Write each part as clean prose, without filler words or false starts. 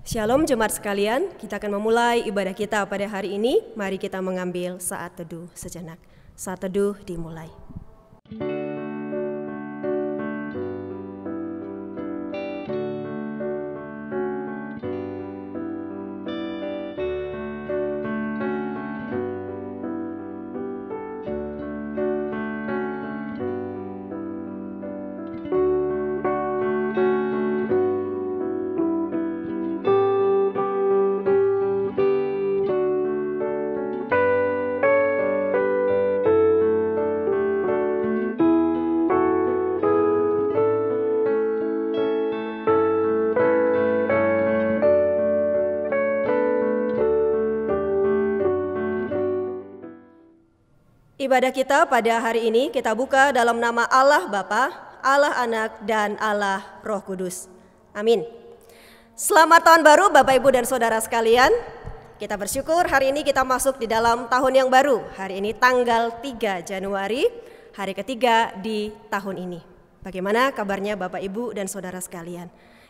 Shalom jemaat sekalian, kita akan memulai ibadah kita pada hari ini. Mari kita mengambil saat teduh sejenak. Saat teduh dimulai. Ibadah kita pada hari ini kita buka dalam nama Allah Bapa, Allah Anak, dan Allah Roh Kudus. Amin. Selamat tahun baru Bapak Ibu dan Saudara sekalian. Kita bersyukur hari ini kita masuk di dalam tahun yang baru. Hari ini tanggal 3 Januari, hari ketiga di tahun ini. Bagaimana kabarnya Bapak Ibu dan Saudara sekalian?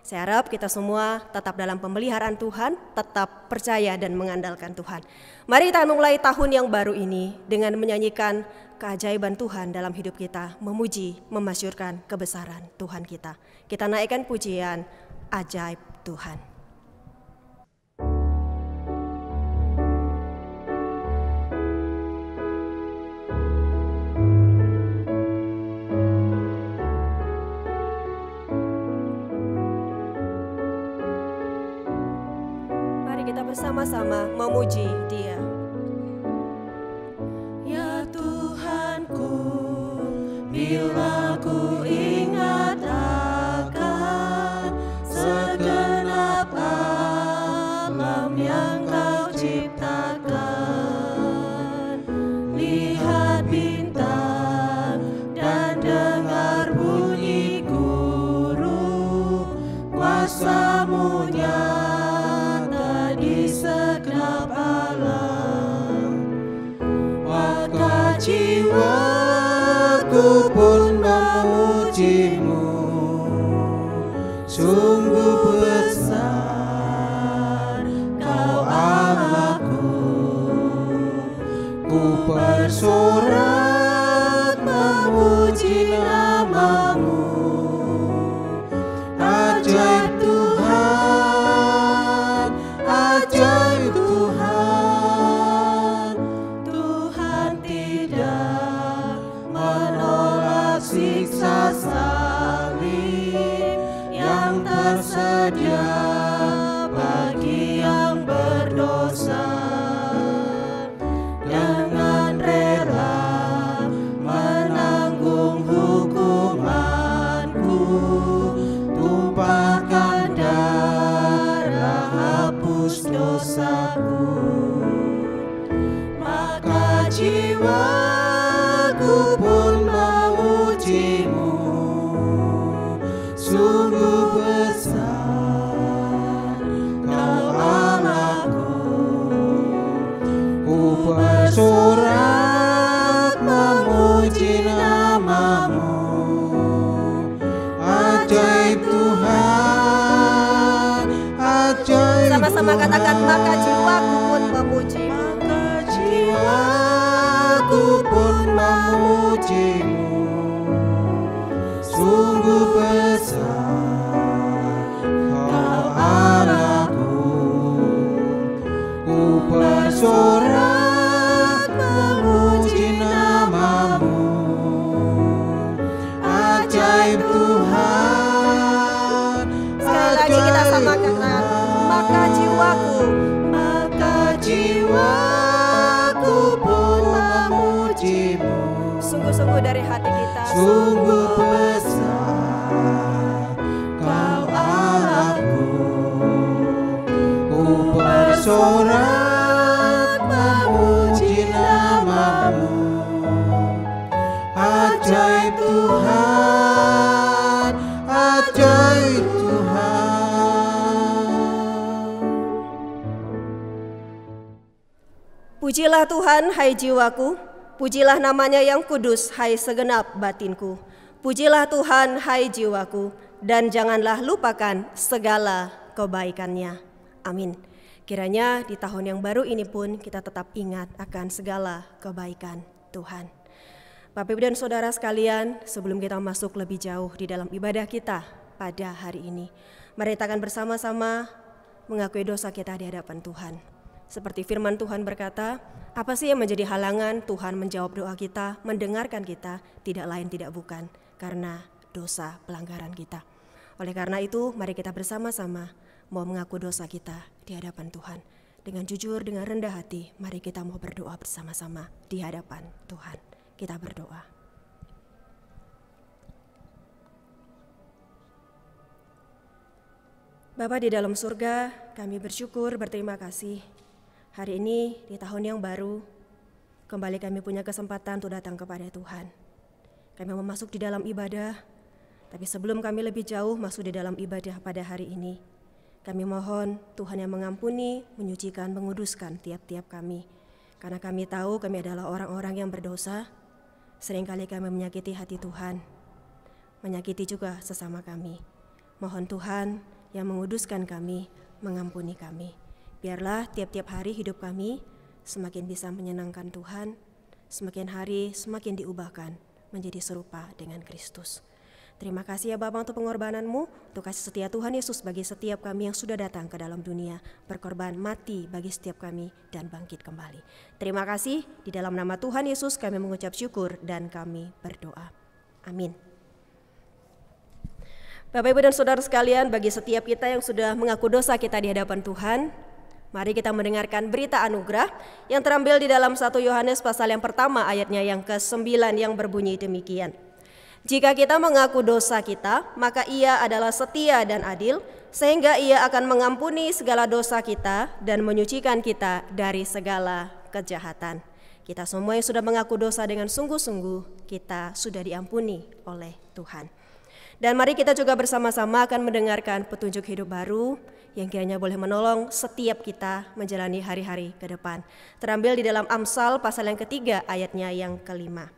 Saya harap kita semua tetap dalam pemeliharaan Tuhan, tetap percaya dan mengandalkan Tuhan. Mari kita mulai tahun yang baru ini dengan menyanyikan keajaiban Tuhan dalam hidup kita, memuji, memasyurkan kebesaran Tuhan kita. Kita naikkan pujian ajaib Tuhan. Bersama-sama memuji Dia. Ya Tuhanku, bila ku ingat akan segenap alam yang Kau ciptakan, lihat bintang dan dengar bunyi guru, kuasa-Mu segenap alam, maka jiwaku pun memuji-Mu. Sungguh besar Kau Allahku, ku bersorak memuji nama-Mu. Ajaib Tuhan, ajaib Tuhan, Tuhan tidak menolak siksa salib yang tersedia bagi yang berdosa. Dengan rela menanggung hukumanku, tumpahkan darah hapus dosaku, maka jiwaku pun memuji-Mu. Sungguh besar Kau Allahku, ku bersorak memuji nama-Mu. Ajaib Tuhan, ajaib. Sama-sama katakan, maka jiwaku pun memuji-Mu. Maka jiwaku pun memuji-Mu. Sungguh besar Kau Allahku, ku bersorak memuji nama-Mu. Ajaib Tuhan, Sekali lagi kita samakan, maka jiwaku pun memuji-Mu. sungguh-sungguh dari hati kita. Sungguh besar Kau Allahku, ku bersorak memuji nama-Mu. Ajaib Tuhan, ajaib Tuhan. Pujilah Tuhan, hai jiwaku. Pujilah namanya yang kudus, hai segenap batinku. Pujilah Tuhan, hai jiwaku, dan janganlah lupakan segala kebaikannya. Amin. Kiranya di tahun yang baru ini pun kita tetap ingat akan segala kebaikan Tuhan. Bapak Ibu dan Saudara sekalian, sebelum kita masuk lebih jauh di dalam ibadah kita pada hari ini, mari kita akan bersama-sama mengakui dosa kita di hadapan Tuhan. Seperti firman Tuhan berkata, apa sih yang menjadi halangan Tuhan menjawab doa kita, mendengarkan kita? Tidak lain tidak bukan karena dosa pelanggaran kita. Oleh karena itu, mari kita bersama-sama mau mengaku dosa kita di hadapan Tuhan. Dengan jujur, dengan rendah hati, mari kita mau berdoa bersama-sama di hadapan Tuhan. Kita berdoa. Bapa di dalam surga, kami bersyukur, berterima kasih. Hari ini di tahun yang baru, kembali kami punya kesempatan untuk datang kepada Tuhan. Kami mau masuk di dalam ibadah, tapi sebelum kami lebih jauh masuk di dalam ibadah pada hari ini, kami mohon Tuhan yang mengampuni, menyucikan, menguduskan tiap-tiap kami. Karena kami tahu kami adalah orang-orang yang berdosa, seringkali kami menyakiti hati Tuhan, menyakiti juga sesama kami. Mohon Tuhan yang menguduskan kami, mengampuni kami. Biarlah tiap-tiap hari hidup kami semakin bisa menyenangkan Tuhan, semakin hari semakin diubahkan menjadi serupa dengan Kristus. Terima kasih ya Bapa untuk pengorbanan-Mu, untuk kasih setia Tuhan Yesus bagi setiap kami yang sudah datang ke dalam dunia, berkorban mati bagi setiap kami dan bangkit kembali. Terima kasih, di dalam nama Tuhan Yesus kami mengucap syukur dan kami berdoa. Amin. Bapak Ibu dan Saudara sekalian, bagi setiap kita yang sudah mengaku dosa kita di hadapan Tuhan, mari kita mendengarkan berita anugerah yang terambil di dalam 1 Yohanes pasal yang pertama ayatnya yang ke-9 yang berbunyi demikian. Jika kita mengaku dosa kita, maka Ia adalah setia dan adil, sehingga Ia akan mengampuni segala dosa kita dan menyucikan kita dari segala kejahatan. Kita semua yang sudah mengaku dosa dengan sungguh-sungguh, kita sudah diampuni oleh Tuhan. Dan mari kita juga bersama-sama akan mendengarkan petunjuk hidup baru yang kiranya boleh menolong setiap kita menjalani hari-hari ke depan. Terambil di dalam Amsal pasal yang ketiga ayatnya yang ke-5.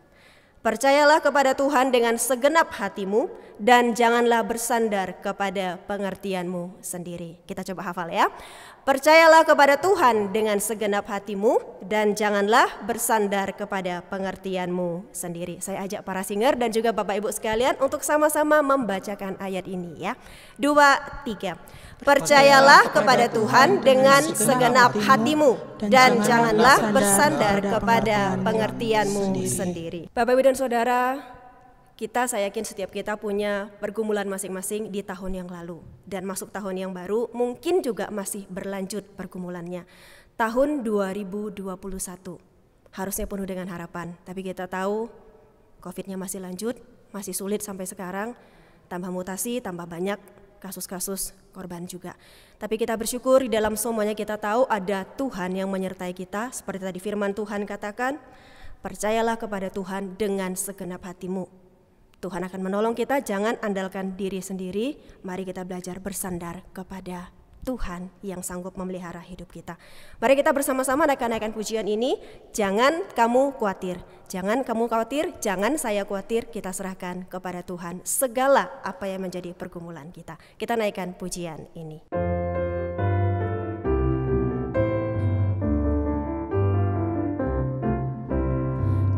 Percayalah kepada Tuhan dengan segenap hatimu dan janganlah bersandar kepada pengertianmu sendiri. Kita coba hafal ya. Percayalah kepada Tuhan dengan segenap hatimu dan janganlah bersandar kepada pengertianmu sendiri. Saya ajak para singer dan juga Bapak Ibu sekalian untuk sama-sama membacakan ayat ini ya. 2, 3. Percayalah kepada Tuhan dengan segenap hatimu dan janganlah bersandar kepada pengertianmu sendiri. Bapak Ibu dan Saudara, saya yakin setiap kita punya pergumulan masing-masing di tahun yang lalu. Dan masuk tahun yang baru mungkin juga masih berlanjut pergumulannya. Tahun 2021 harusnya penuh dengan harapan, tapi kita tahu COVID-nya masih lanjut, masih sulit sampai sekarang, tambah mutasi, tambah banyak kasus-kasus korban juga. Tapi kita bersyukur di dalam semuanya kita tahu ada Tuhan yang menyertai kita. Seperti tadi firman Tuhan katakan, percayalah kepada Tuhan dengan segenap hatimu. Tuhan akan menolong kita, jangan andalkan diri sendiri. Mari kita belajar bersandar kepada Tuhan yang sanggup memelihara hidup kita. Mari kita bersama-sama naikkan pujian ini. Jangan kamu khawatir, jangan saya khawatir. Kita serahkan kepada Tuhan segala apa yang menjadi pergumulan kita. Kita naikkan pujian ini.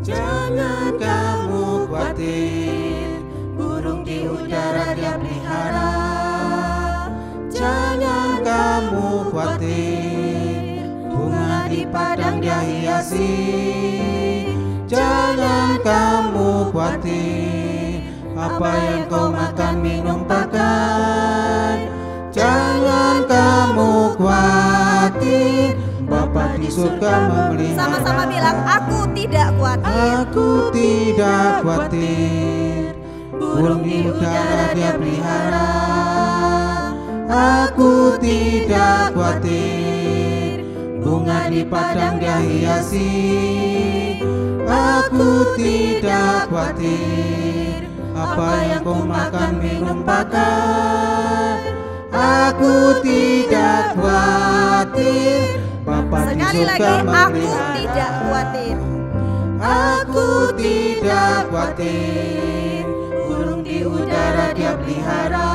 Jangan kamu khawatir, burung di udara Dia pelihara. Jangan kamu khawatir, bunga di padang Dia hiasi. Jangan kamu khawatir, apa yang kau makan minum pakai. Jangan kamu khawatir, Bapa di surga memelihara. Sama-sama bilang, aku tidak khawatir. Aku tidak khawatir, burung di udara Dia pelihara. Aku tidak khawatir, bunga di padang Dia hiasi. Aku tidak khawatir, apa yang kau makan minum pakai. Aku tidak khawatir, Bapa di Sekali lagi, surga aku memelihara. tidak khawatir. Aku tidak khawatir, burung di udara Dia pelihara.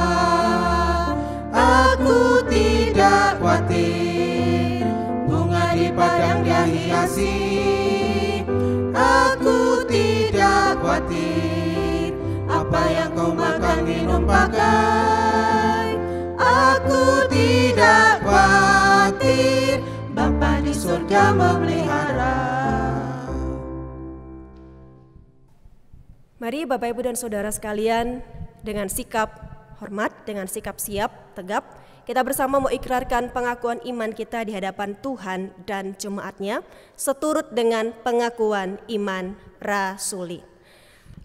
Aku tidak tidak khawatir, bunga di padang dia hiasi. Aku tidak khawatir, apa yang kau makan minum pakai. Aku tidak khawatir, Bapa di surga memelihara. Mari Bapak Ibu dan Saudara sekalian, dengan sikap hormat, dengan sikap siap, tegap, kita bersama mau ikrarkan pengakuan iman kita di hadapan Tuhan dan jemaatnya, seturut dengan pengakuan iman rasuli.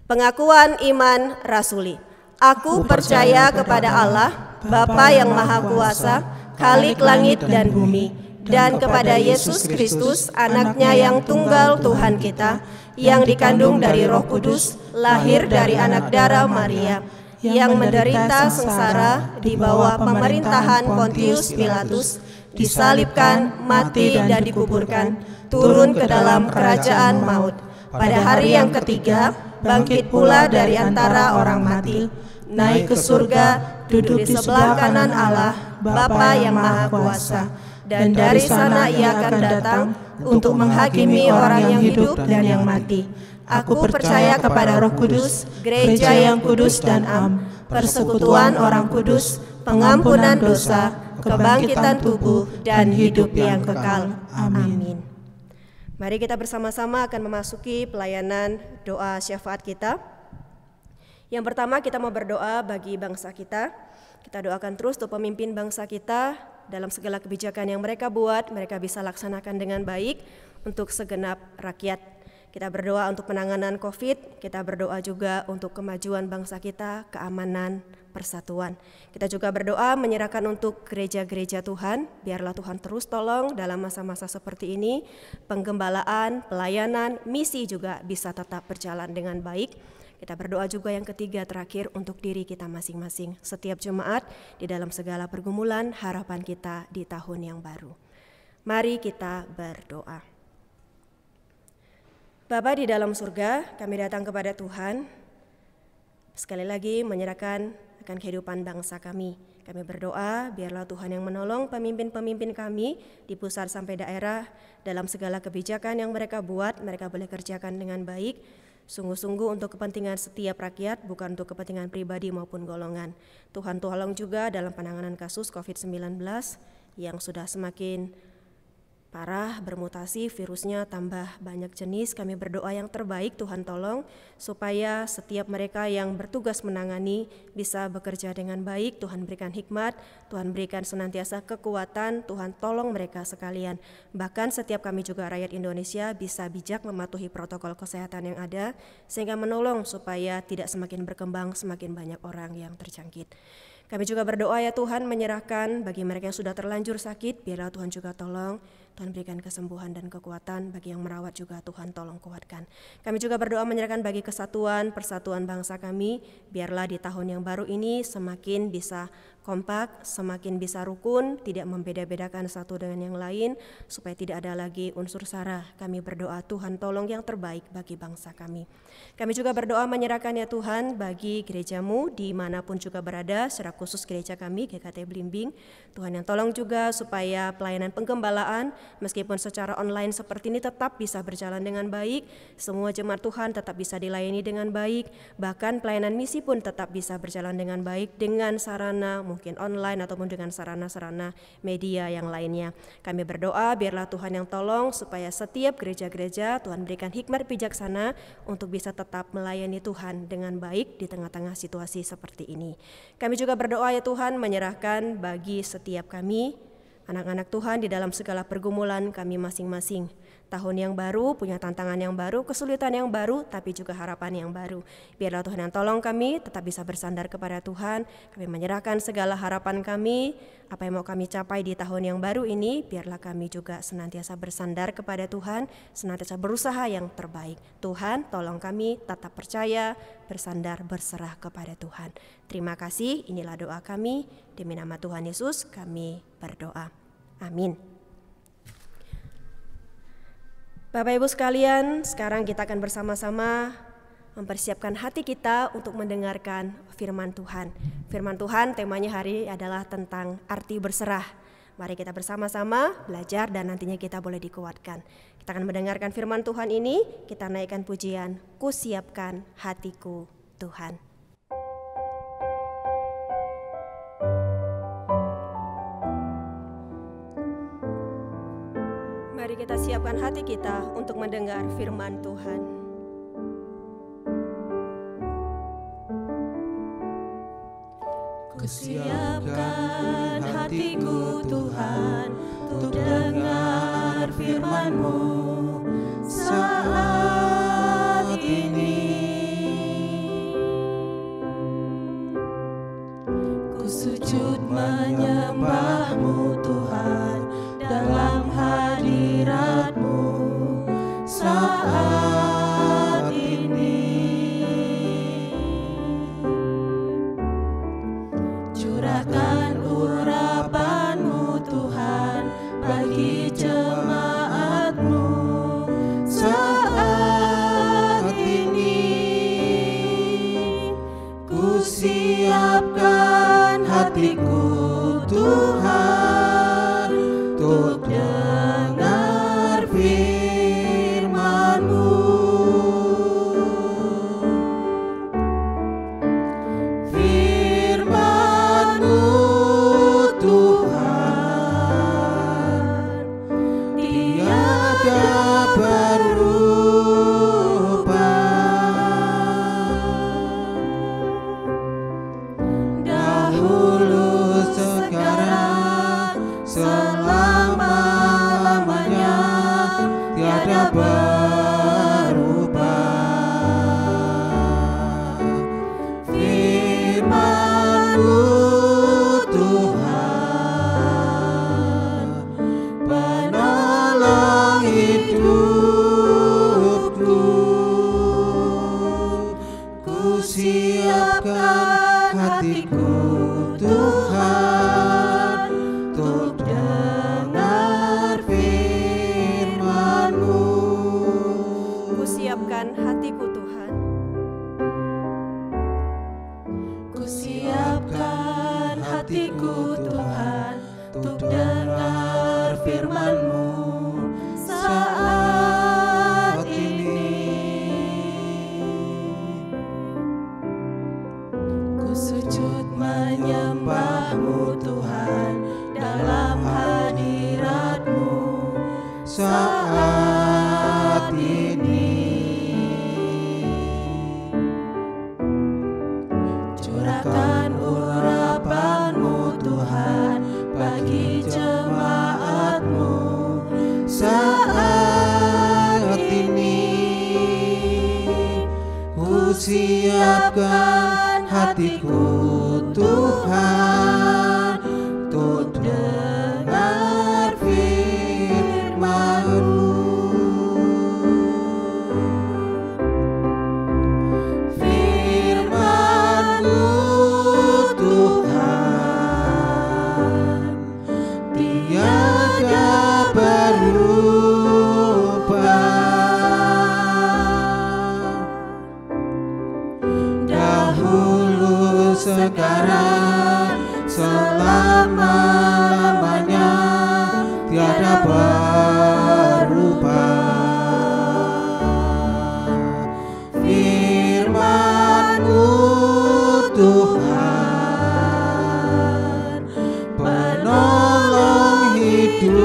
Pengakuan iman rasuli. Aku percaya kepada Allah, Bapa yang Maha Kuasa, Khalik langit dan bumi, dan kepada Yesus Kristus, anaknya yang tunggal Tuhan kita, yang dikandung dari Roh Kudus, lahir dari anak darah Maria, yang menderita sengsara di bawah pemerintahan Pontius Pilatus, disalibkan, mati dan dikuburkan, turun ke dalam kerajaan maut. Pada hari yang ketiga, bangkit pula dari antara orang mati, naik ke surga, duduk di sebelah kanan Allah, Bapa yang Maha Kuasa, dan dari sana ia akan datang untuk menghakimi orang yang hidup dan yang mati. Aku percaya kepada Roh Kudus, gereja yang kudus dan am, persekutuan orang kudus, pengampunan dosa, kebangkitan tubuh, dan hidup yang kekal. Amin. Mari kita bersama-sama akan memasuki pelayanan doa syafaat kita. Yang pertama kita mau berdoa bagi bangsa kita. Kita doakan terus untuk pemimpin bangsa kita dalam segala kebijakan yang mereka buat, mereka bisa laksanakan dengan baik untuk segenap rakyat. Kita berdoa untuk penanganan COVID, kita berdoa juga untuk kemajuan bangsa kita, keamanan, persatuan. Kita juga berdoa menyerahkan untuk gereja-gereja Tuhan, biarlah Tuhan terus tolong dalam masa-masa seperti ini, penggembalaan, pelayanan, misi juga bisa tetap berjalan dengan baik. Kita berdoa juga yang ketiga terakhir untuk diri kita masing-masing, setiap jemaat di dalam segala pergumulan harapan kita di tahun yang baru. Mari kita berdoa. Bapa di dalam surga, kami datang kepada Tuhan, sekali lagi menyerahkan akan kehidupan bangsa kami. Kami berdoa, biarlah Tuhan yang menolong pemimpin-pemimpin kami di pusat sampai daerah dalam segala kebijakan yang mereka buat, mereka boleh kerjakan dengan baik, sungguh-sungguh untuk kepentingan setiap rakyat, bukan untuk kepentingan pribadi maupun golongan. Tuhan tolong juga dalam penanganan kasus COVID-19 yang sudah semakin parah, bermutasi, virusnya tambah banyak jenis. Kami berdoa yang terbaik, Tuhan tolong supaya setiap mereka yang bertugas menangani bisa bekerja dengan baik. Tuhan berikan hikmat, Tuhan berikan senantiasa kekuatan, Tuhan tolong mereka sekalian. Bahkan setiap kami juga rakyat Indonesia bisa bijak mematuhi protokol kesehatan yang ada, sehingga menolong supaya tidak semakin berkembang, semakin banyak orang yang terjangkit. Kami juga berdoa ya Tuhan, menyerahkan bagi mereka yang sudah terlanjur sakit, biarlah Tuhan juga tolong, Tuhan berikan kesembuhan dan kekuatan, bagi yang merawat juga Tuhan tolong kuatkan. Kami juga berdoa menyerahkan bagi kesatuan, persatuan bangsa kami, biarlah di tahun yang baru ini semakin bisa kompak, semakin bisa rukun, tidak membeda-bedakan satu dengan yang lain, supaya tidak ada lagi unsur sara. Kami berdoa Tuhan tolong yang terbaik bagi bangsa kami. Kami juga berdoa menyerahkan ya Tuhan bagi gerejamu dimanapun juga berada, secara khusus gereja kami GKT Blimbing. Tuhan yang tolong juga supaya pelayanan penggembalaan meskipun secara online seperti ini tetap bisa berjalan dengan baik, semua jemaat Tuhan tetap bisa dilayani dengan baik, bahkan pelayanan misi pun tetap bisa berjalan dengan baik dengan sarana mungkin online ataupun dengan sarana-sarana media yang lainnya. Kami berdoa biarlah Tuhan yang tolong supaya setiap gereja-gereja Tuhan berikan hikmat bijaksana untuk bisa tetap melayani Tuhan dengan baik di tengah-tengah situasi seperti ini. Kami juga berdoa ya Tuhan menyerahkan bagi setiap kami, anak-anak Tuhan di dalam segala pergumulan kami masing-masing. Tahun yang baru, punya tantangan yang baru, kesulitan yang baru, tapi juga harapan yang baru. Biarlah Tuhan yang tolong kami tetap bisa bersandar kepada Tuhan. Kami menyerahkan segala harapan kami, apa yang mau kami capai di tahun yang baru ini, biarlah kami juga senantiasa bersandar kepada Tuhan, senantiasa berusaha yang terbaik. Tuhan, tolong kami tetap percaya, bersandar, berserah kepada Tuhan. Terima kasih, inilah doa kami. Demi nama Tuhan Yesus kami berdoa. Amin. Bapak Ibu sekalian, sekarang kita akan bersama-sama mempersiapkan hati kita untuk mendengarkan firman Tuhan. Firman Tuhan temanya hari adalah tentang arti berserah. Mari kita bersama-sama belajar dan nantinya kita boleh dikuatkan. Kita akan mendengarkan firman Tuhan ini, kita naikkan pujian, Ku siapkan hatiku Tuhan. Mari kita siapkan hati kita untuk mendengar firman Tuhan. Ku siapkan hatiku Tuhan untuk dengar firman-Mu saat ini. Ku sujud menyembah-Mu Tuhan dalam hadirat-Mu saat ini. Curahkan urapan-Mu Tuhan bagi jemaat-Mu saat ini. Ku siapkan hatiku Tuhan untuk dengar firman-Mu. Firman-Mu Tuhan tiada berubah. Dahulu, sekarang, selama-lamanya tiada berubah. Firman-Mu Tuhan penolong hidupku. Ku siapkan hatiku Tuhan untuk dengar firman-Mu. Ku siapkan hatiku Tuhan. Ku siapkan hatiku Tuhan untuk dengar firman-Mu saat ini. Ku sujud menyembah-Mu Tuhan dalam hadirat-Mu saat ini. Curahkan urapan-Mu Tuhan bagi jemaat-Mu saat ini. Ku siapkan hatiku Tuhan untuk dengar firman-Mu. Firman-Mu Tuhan tiada berubah. Dahulu, sekarang, selama-lamanya tiada berubah. Firman-Mu Tuhan penolong hidupku.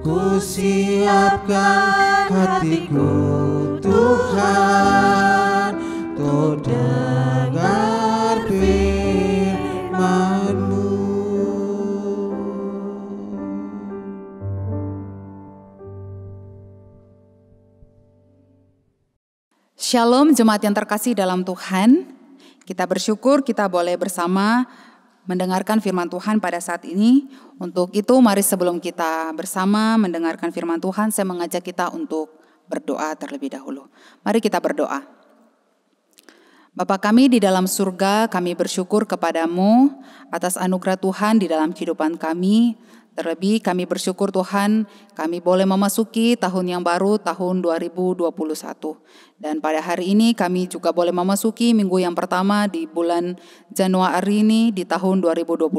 Ku siapkan hatiku Tuhan untuk dengar firman-Mu. Shalom jemaat yang terkasih dalam Tuhan. Kita bersyukur kita boleh bersama mendengarkan firman Tuhan pada saat ini. Untuk itu mari sebelum kita bersama mendengarkan firman Tuhan, saya mengajak kita untuk berdoa terlebih dahulu. Mari kita berdoa. Bapa kami di dalam surga, kami bersyukur kepadamu atas anugerah Tuhan di dalam kehidupan kami. Terlebih kami bersyukur Tuhan, kami boleh memasuki tahun yang baru, tahun 2021. Dan pada hari ini kami juga boleh memasuki minggu yang pertama di bulan Januari ini di tahun 2021.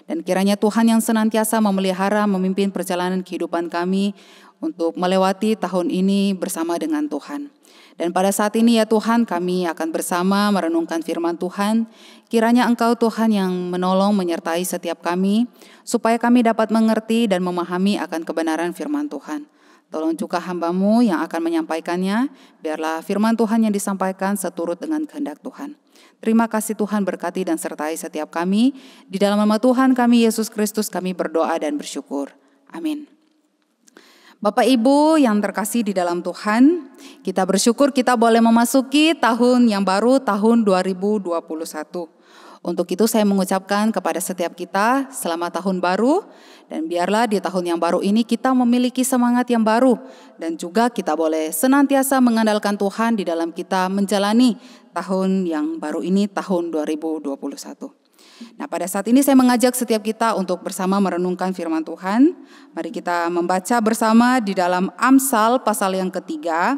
Dan kiranya Tuhan yang senantiasa memelihara, memimpin perjalanan kehidupan kami untuk melewati tahun ini bersama dengan Tuhan. Dan pada saat ini ya Tuhan, kami akan bersama merenungkan firman Tuhan. Kiranya Engkau Tuhan yang menolong menyertai setiap kami, supaya kami dapat mengerti dan memahami akan kebenaran firman Tuhan. Tolong juga hamba-Mu yang akan menyampaikannya, biarlah firman Tuhan yang disampaikan seturut dengan kehendak Tuhan. Terima kasih Tuhan, berkati dan sertai setiap kami. Di dalam nama Tuhan kami Yesus Kristus kami berdoa dan bersyukur. Amin. Bapak Ibu yang terkasih di dalam Tuhan, kita bersyukur kita boleh memasuki tahun yang baru, tahun 2021. Untuk itu saya mengucapkan kepada setiap kita selamat tahun baru, dan biarlah di tahun yang baru ini kita memiliki semangat yang baru, dan juga kita boleh senantiasa mengandalkan Tuhan di dalam kita menjalani tahun yang baru ini, tahun 2021. Nah, pada saat ini saya mengajak setiap kita untuk bersama merenungkan firman Tuhan. Mari kita membaca bersama di dalam Amsal pasal yang ketiga.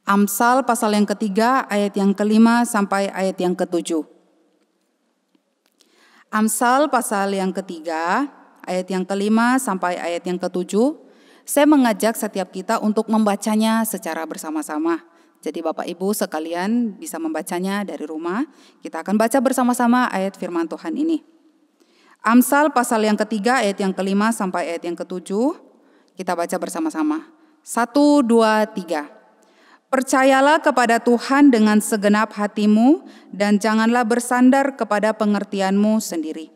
Amsal pasal yang ketiga ayat yang kelima sampai ayat yang ketujuh. Amsal pasal yang ketiga ayat yang kelima sampai ayat yang ketujuh. Saya mengajak setiap kita untuk membacanya secara bersama-sama. Jadi Bapak Ibu sekalian bisa membacanya dari rumah. Kita akan baca bersama-sama ayat firman Tuhan ini. Amsal pasal yang ketiga ayat yang kelima sampai ayat yang ketujuh. Kita baca bersama-sama. 1, 2, 3. Percayalah kepada Tuhan dengan segenap hatimu dan janganlah bersandar kepada pengertianmu sendiri.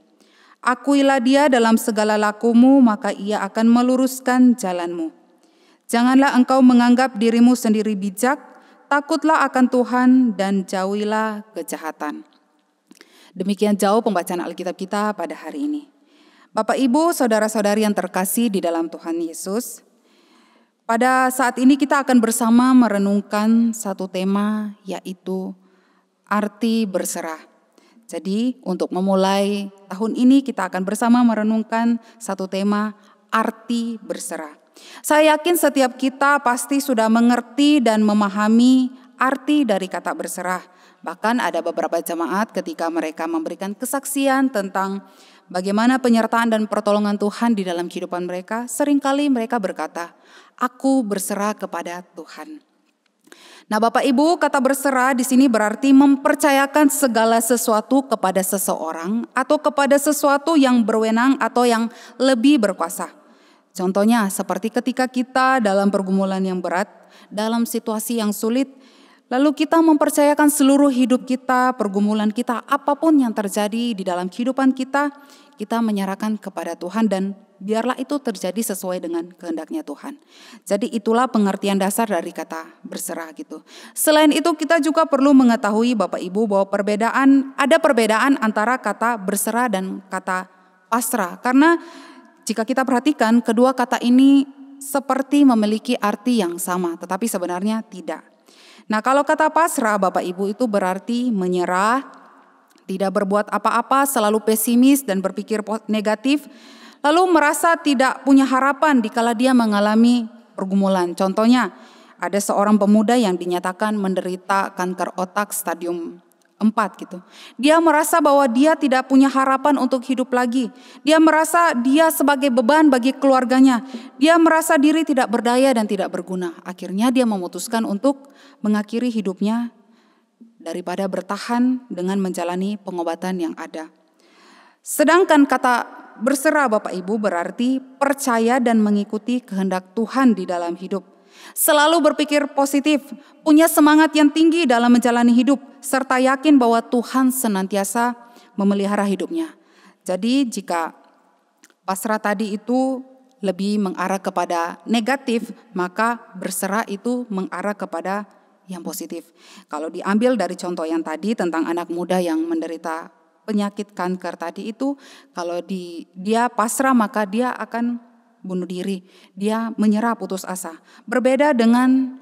Akuilah Dia dalam segala lakumu, maka Ia akan meluruskan jalanmu. Janganlah engkau menganggap dirimu sendiri bijak. Takutlah akan Tuhan dan jauhilah kejahatan. Demikian jauh pembacaan Alkitab kita pada hari ini. Bapak, Ibu, saudara-saudari yang terkasih di dalam Tuhan Yesus. Pada saat ini kita akan bersama merenungkan satu tema, yaitu arti berserah. Jadi untuk memulai tahun ini kita akan bersama merenungkan satu tema, arti berserah. Saya yakin setiap kita pasti sudah mengerti dan memahami arti dari kata berserah. Bahkan ada beberapa jemaat ketika mereka memberikan kesaksian tentang bagaimana penyertaan dan pertolongan Tuhan di dalam kehidupan mereka, seringkali mereka berkata, "Aku berserah kepada Tuhan." Nah, Bapak Ibu, kata berserah di sini berarti mempercayakan segala sesuatu kepada seseorang atau kepada sesuatu yang berwenang atau yang lebih berkuasa. Contohnya seperti ketika kita dalam pergumulan yang berat, dalam situasi yang sulit, lalu kita mempercayakan seluruh hidup kita, pergumulan kita, apapun yang terjadi di dalam kehidupan kita, kita menyerahkan kepada Tuhan dan biarlah itu terjadi sesuai dengan kehendaknya Tuhan. Jadi itulah pengertian dasar dari kata berserah gitu. Selain itu kita juga perlu mengetahui Bapak Ibu bahwa ada perbedaan antara kata berserah dan kata pasrah. Karena jika kita perhatikan, kedua kata ini seperti memiliki arti yang sama, tetapi sebenarnya tidak. Nah, kalau kata pasrah, Bapak Ibu, itu berarti menyerah, tidak berbuat apa-apa, selalu pesimis dan berpikir negatif, lalu merasa tidak punya harapan dikala dia mengalami pergumulan. Contohnya, ada seorang pemuda yang dinyatakan menderita kanker otak stadium 4 gitu. Dia merasa bahwa dia tidak punya harapan untuk hidup lagi. Dia merasa dia sebagai beban bagi keluarganya. Dia merasa diri tidak berdaya dan tidak berguna. Akhirnya dia memutuskan untuk mengakhiri hidupnya daripada bertahan dengan menjalani pengobatan yang ada. Sedangkan kata berserah Bapak Ibu berarti percaya dan mengikuti kehendak Tuhan di dalam hidup. Selalu berpikir positif, punya semangat yang tinggi dalam menjalani hidup, serta yakin bahwa Tuhan senantiasa memelihara hidupnya. Jadi jika pasrah tadi itu lebih mengarah kepada negatif, maka berserah itu mengarah kepada yang positif. Kalau diambil dari contoh yang tadi tentang anak muda yang menderita penyakit kanker tadi itu, kalau dia pasrah maka dia akan bunuh diri, dia menyerah putus asa. Berbeda dengan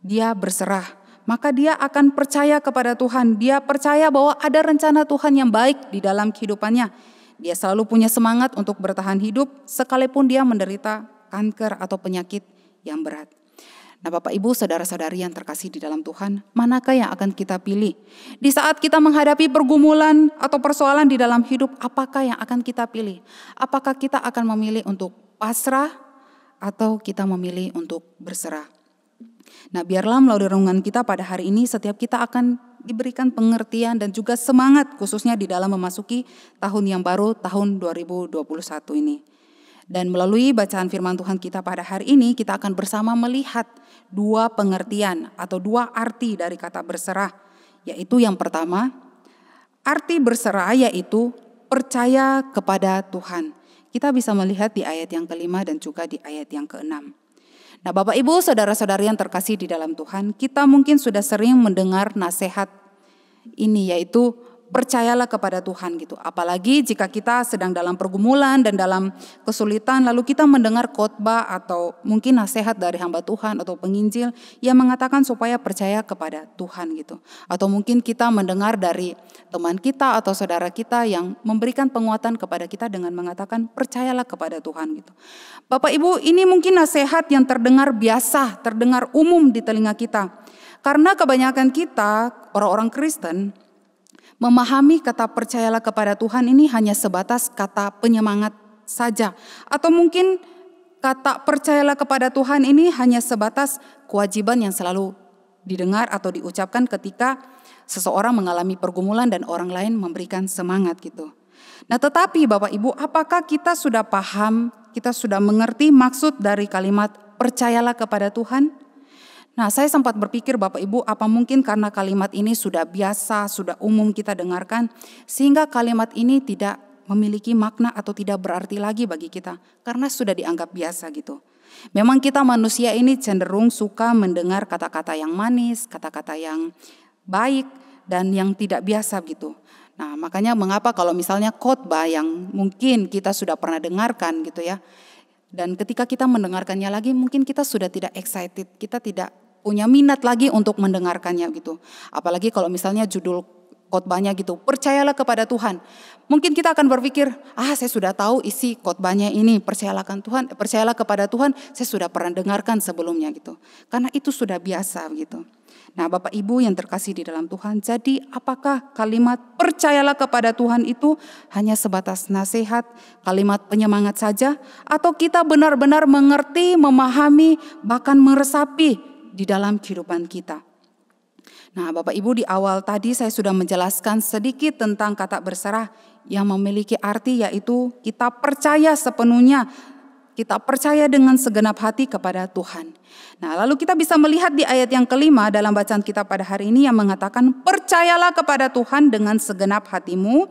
dia berserah, maka dia akan percaya kepada Tuhan. Dia percaya bahwa ada rencana Tuhan yang baik di dalam kehidupannya. Dia selalu punya semangat untuk bertahan hidup sekalipun dia menderita kanker atau penyakit yang berat. Nah Bapak Ibu saudara-saudari yang terkasih di dalam Tuhan, manakah yang akan kita pilih? Di saat kita menghadapi pergumulan atau persoalan di dalam hidup, apakah yang akan kita pilih? Apakah kita akan memilih untuk pasrah atau kita memilih untuk berserah? Nah biarlah melalui renungan kita pada hari ini setiap kita akan diberikan pengertian dan juga semangat khususnya di dalam memasuki tahun yang baru, tahun 2021 ini. Dan melalui bacaan firman Tuhan kita pada hari ini kita akan bersama melihat dua pengertian atau dua arti dari kata berserah. Yaitu yang pertama, arti berserah yaitu percaya kepada Tuhan. Kita bisa melihat di ayat yang kelima dan juga di ayat yang keenam. Nah Bapak Ibu saudara-saudari yang terkasih di dalam Tuhan, kita mungkin sudah sering mendengar nasihat ini yaitu percayalah kepada Tuhan gitu. Apalagi jika kita sedang dalam pergumulan dan dalam kesulitan lalu kita mendengar khotbah atau mungkin nasihat dari hamba Tuhan atau penginjil yang mengatakan supaya percaya kepada Tuhan gitu. Atau mungkin kita mendengar dari teman kita atau saudara kita yang memberikan penguatan kepada kita dengan mengatakan percayalah kepada Tuhan gitu. Bapak Ibu, ini mungkin nasihat yang terdengar biasa, terdengar umum di telinga kita. Karena kebanyakan kita orang-orang Kristen memahami kata percayalah kepada Tuhan ini hanya sebatas kata penyemangat saja. Atau mungkin kata percayalah kepada Tuhan ini hanya sebatas kewajiban yang selalu didengar atau diucapkan ketika seseorang mengalami pergumulan dan orang lain memberikan semangat gitu. Nah tetapi Bapak Ibu, apakah kita sudah paham, kita sudah mengerti maksud dari kalimat percayalah kepada Tuhan? Nah saya sempat berpikir Bapak Ibu, apa mungkin karena kalimat ini sudah biasa, sudah umum kita dengarkan, sehingga kalimat ini tidak memiliki makna atau tidak berarti lagi bagi kita, karena sudah dianggap biasa gitu. Memang kita manusia ini cenderung suka mendengar kata-kata yang manis, kata-kata yang baik, dan yang tidak biasa gitu. Nah makanya mengapa kalau misalnya khotbah yang mungkin kita sudah pernah dengarkan gitu ya, dan ketika kita mendengarkannya lagi mungkin kita sudah tidak excited, kita tidak punya minat lagi untuk mendengarkannya gitu. Apalagi kalau misalnya judul khotbahnya gitu, percayalah kepada Tuhan. Mungkin kita akan berpikir, saya sudah tahu isi khotbahnya ini, percayalah kepada Tuhan, saya sudah pernah dengarkan sebelumnya gitu. Karena itu sudah biasa gitu. Nah Bapak Ibu yang terkasih di dalam Tuhan, jadi apakah kalimat percayalah kepada Tuhan itu hanya sebatas nasihat, kalimat penyemangat saja? Atau kita benar-benar mengerti, memahami, bahkan meresapi di dalam kehidupan kita? Nah Bapak Ibu, di awal tadi saya sudah menjelaskan sedikit tentang kata berserah yang memiliki arti yaitu kita percaya sepenuhnya, kita percaya dengan segenap hati kepada Tuhan. Nah lalu kita bisa melihat di ayat yang kelima dalam bacaan kita pada hari ini yang mengatakan percayalah kepada Tuhan dengan segenap hatimu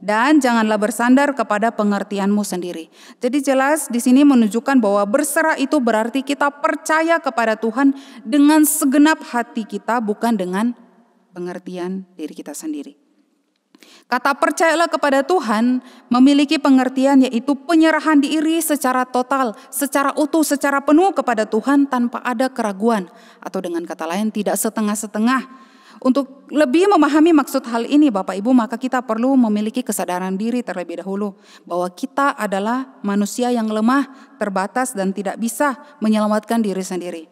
dan janganlah bersandar kepada pengertianmu sendiri. Jadi jelas di sini menunjukkan bahwa berserah itu berarti kita percaya kepada Tuhan dengan segenap hati kita, bukan dengan pengertian diri kita sendiri. Kata percayalah kepada Tuhan memiliki pengertian yaitu penyerahan diri secara total, secara utuh, secara penuh kepada Tuhan tanpa ada keraguan. Atau dengan kata lain tidak setengah-setengah. Untuk lebih memahami maksud hal ini Bapak Ibu, maka kita perlu memiliki kesadaran diri terlebih dahulu bahwa kita adalah manusia yang lemah, terbatas dan tidak bisa menyelamatkan diri sendiri.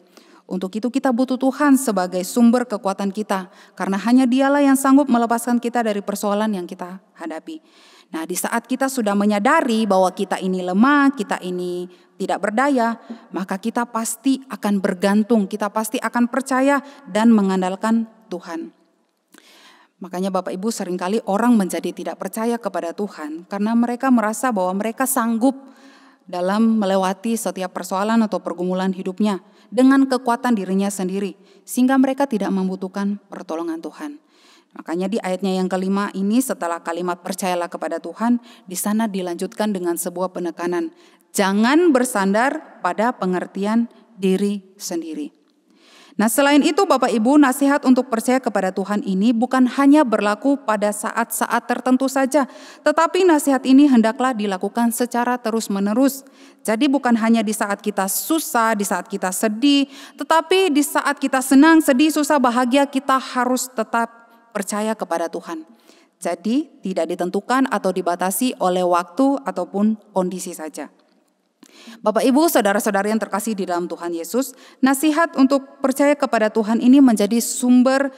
Untuk itu kita butuh Tuhan sebagai sumber kekuatan kita, karena hanya Dialah yang sanggup melepaskan kita dari persoalan yang kita hadapi. Nah di saat kita sudah menyadari bahwa kita ini lemah, kita ini tidak berdaya, maka kita pasti akan bergantung, kita pasti akan percaya dan mengandalkan Tuhan. Makanya Bapak Ibu seringkali orang menjadi tidak percaya kepada Tuhan karena mereka merasa bahwa mereka sanggup dalam melewati setiap persoalan atau pergumulan hidupnya dengan kekuatan dirinya sendiri, sehingga mereka tidak membutuhkan pertolongan Tuhan. Makanya di ayatnya yang kelima ini setelah kalimat percayalah kepada Tuhan, di sana dilanjutkan dengan sebuah penekanan. Jangan bersandar pada pengertian diri sendiri. Nah selain itu Bapak Ibu, nasihat untuk percaya kepada Tuhan ini bukan hanya berlaku pada saat-saat tertentu saja, tetapi nasihat ini hendaklah dilakukan secara terus-menerus. Jadi bukan hanya di saat kita susah, di saat kita sedih, tetapi di saat kita senang, sedih, susah, bahagia kita harus tetap percaya kepada Tuhan. Jadi tidak ditentukan atau dibatasi oleh waktu ataupun kondisi saja. Bapak Ibu, saudara-saudari yang terkasih di dalam Tuhan Yesus, nasihat untuk percaya kepada Tuhan ini menjadi sumber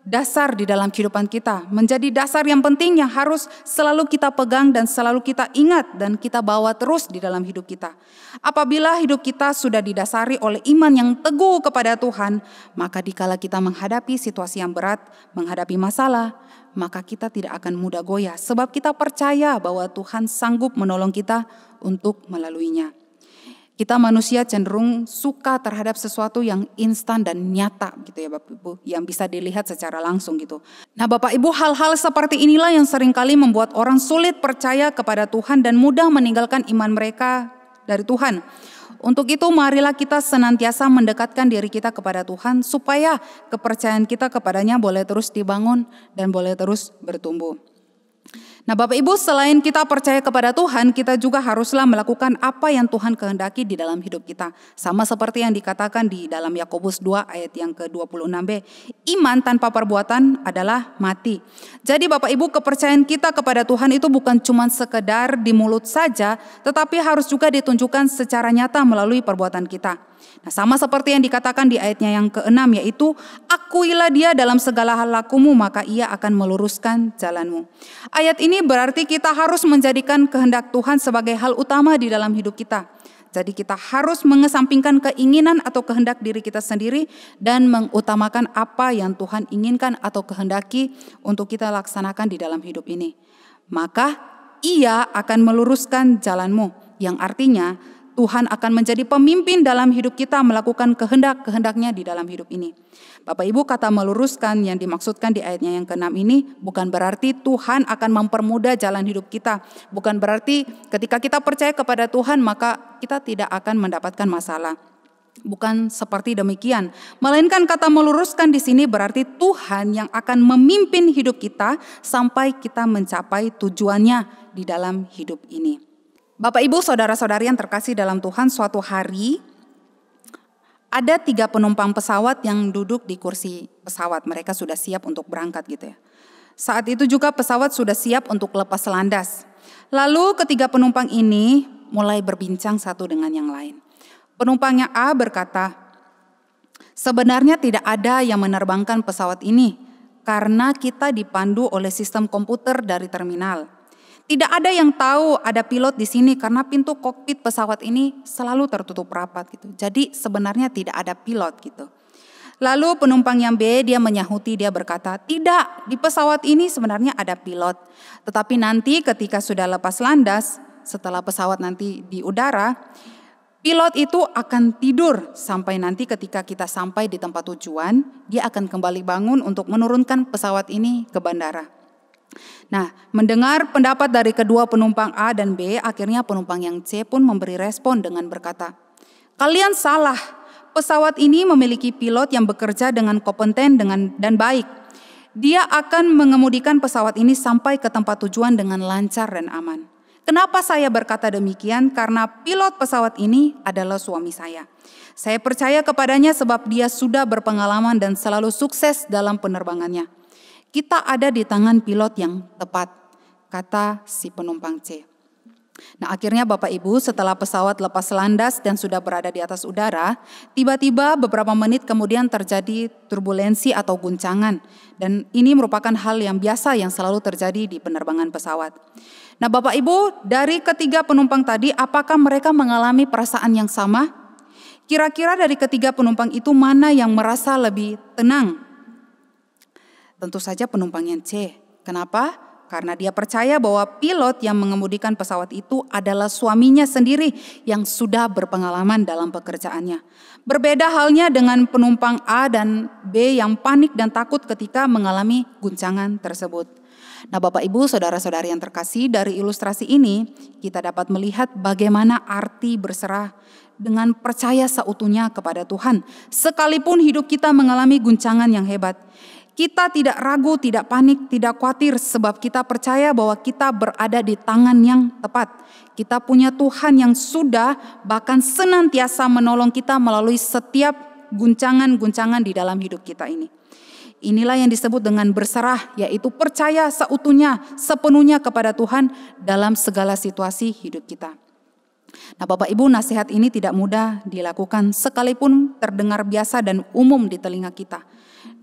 dasar di dalam kehidupan kita, menjadi dasar yang penting yang harus selalu kita pegang dan selalu kita ingat dan kita bawa terus di dalam hidup kita. Apabila hidup kita sudah didasari oleh iman yang teguh kepada Tuhan, maka dikala kita menghadapi situasi yang berat, menghadapi masalah, maka kita tidak akan mudah goyah sebab kita percaya bahwa Tuhan sanggup menolong kita untuk melaluinya. Kita manusia cenderung suka terhadap sesuatu yang instan dan nyata gitu ya Bapak Ibu, yang bisa dilihat secara langsung gitu. Nah Bapak Ibu, hal-hal seperti inilah yang seringkali membuat orang sulit percaya kepada Tuhan dan mudah meninggalkan iman mereka dari Tuhan. Untuk itu marilah kita senantiasa mendekatkan diri kita kepada Tuhan supaya kepercayaan kita kepadanya boleh terus dibangun dan boleh terus bertumbuh. Nah Bapak Ibu, selain kita percaya kepada Tuhan, kita juga haruslah melakukan apa yang Tuhan kehendaki di dalam hidup kita. Sama seperti yang dikatakan di dalam Yakobus 2 ayat yang ke-26b. Iman tanpa perbuatan adalah mati. Jadi Bapak Ibu, kepercayaan kita kepada Tuhan itu bukan cuma sekedar di mulut saja, tetapi harus juga ditunjukkan secara nyata melalui perbuatan kita. Nah, sama seperti yang dikatakan di ayatnya yang ke-6, yaitu akuilah dia dalam segala hal lakumu, maka ia akan meluruskan jalanmu. Ayat ini berarti kita harus menjadikan kehendak Tuhan sebagai hal utama di dalam hidup kita. Jadi kita harus mengesampingkan keinginan atau kehendak diri kita sendiri dan mengutamakan apa yang Tuhan inginkan atau kehendaki untuk kita laksanakan di dalam hidup ini. Maka ia akan meluruskan jalanmu, yang artinya Tuhan akan menjadi pemimpin dalam hidup kita melakukan kehendak-kehendaknya di dalam hidup ini. Bapak Ibu, kata meluruskan yang dimaksudkan di ayatnya yang ke-6 ini bukan berarti Tuhan akan mempermudah jalan hidup kita. Bukan berarti ketika kita percaya kepada Tuhan maka kita tidak akan mendapatkan masalah. Bukan seperti demikian. Melainkan kata meluruskan di sini berarti Tuhan yang akan memimpin hidup kita sampai kita mencapai tujuannya di dalam hidup ini. Bapak Ibu, saudara-saudari yang terkasih dalam Tuhan, suatu hari ada 3 penumpang pesawat yang duduk di kursi pesawat. Mereka sudah siap untuk berangkat gitu ya. Saat itu juga pesawat sudah siap untuk lepas landas. Lalu ketiga penumpang ini mulai berbincang satu dengan yang lain. Penumpangnya A berkata, sebenarnya tidak ada yang menerbangkan pesawat ini karena kita dipandu oleh sistem komputer dari terminal. Tidak ada yang tahu ada pilot di sini karena pintu kokpit pesawat ini selalu tertutup rapat gitu. Jadi sebenarnya tidak ada pilot gitu. Lalu penumpang yang B dia menyahuti, dia berkata, tidak, di pesawat ini sebenarnya ada pilot. Tetapi nanti ketika sudah lepas landas, setelah pesawat nanti di udara, pilot itu akan tidur sampai nanti ketika kita sampai di tempat tujuan, dia akan kembali bangun untuk menurunkan pesawat ini ke bandara. Nah, mendengar pendapat dari kedua penumpang A dan B, akhirnya penumpang yang C pun memberi respon dengan berkata, kalian salah, pesawat ini memiliki pilot yang bekerja dengan kompeten dan baik. Dia akan mengemudikan pesawat ini sampai ke tempat tujuan dengan lancar dan aman. Kenapa saya berkata demikian? Karena pilot pesawat ini adalah suami saya. Saya percaya kepadanya sebab dia sudah berpengalaman dan selalu sukses dalam penerbangannya. Kita ada di tangan pilot yang tepat, kata si penumpang C. Nah akhirnya Bapak Ibu, setelah pesawat lepas landas dan sudah berada di atas udara, tiba-tiba beberapa menit kemudian terjadi turbulensi atau guncangan. Dan ini merupakan hal yang biasa yang selalu terjadi di penerbangan pesawat. Nah Bapak Ibu, dari ketiga penumpang tadi, apakah mereka mengalami perasaan yang sama? Kira-kira dari ketiga penumpang itu mana yang merasa lebih tenang? Tentu saja penumpang yang C. Kenapa? Karena dia percaya bahwa pilot yang mengemudikan pesawat itu adalah suaminya sendiri yang sudah berpengalaman dalam pekerjaannya. Berbeda halnya dengan penumpang A dan B yang panik dan takut ketika mengalami guncangan tersebut. Nah Bapak Ibu, saudara-saudari yang terkasih, dari ilustrasi ini kita dapat melihat bagaimana arti berserah dengan percaya seutuhnya kepada Tuhan. Sekalipun hidup kita mengalami guncangan yang hebat, kita tidak ragu, tidak panik, tidak khawatir sebab kita percaya bahwa kita berada di tangan yang tepat. Kita punya Tuhan yang sudah bahkan senantiasa menolong kita melalui setiap guncangan-guncangan di dalam hidup kita ini. Inilah yang disebut dengan berserah, yaitu percaya seutuhnya, sepenuhnya kepada Tuhan dalam segala situasi hidup kita. Nah Bapak Ibu, nasihat ini tidak mudah dilakukan sekalipun terdengar biasa dan umum di telinga kita.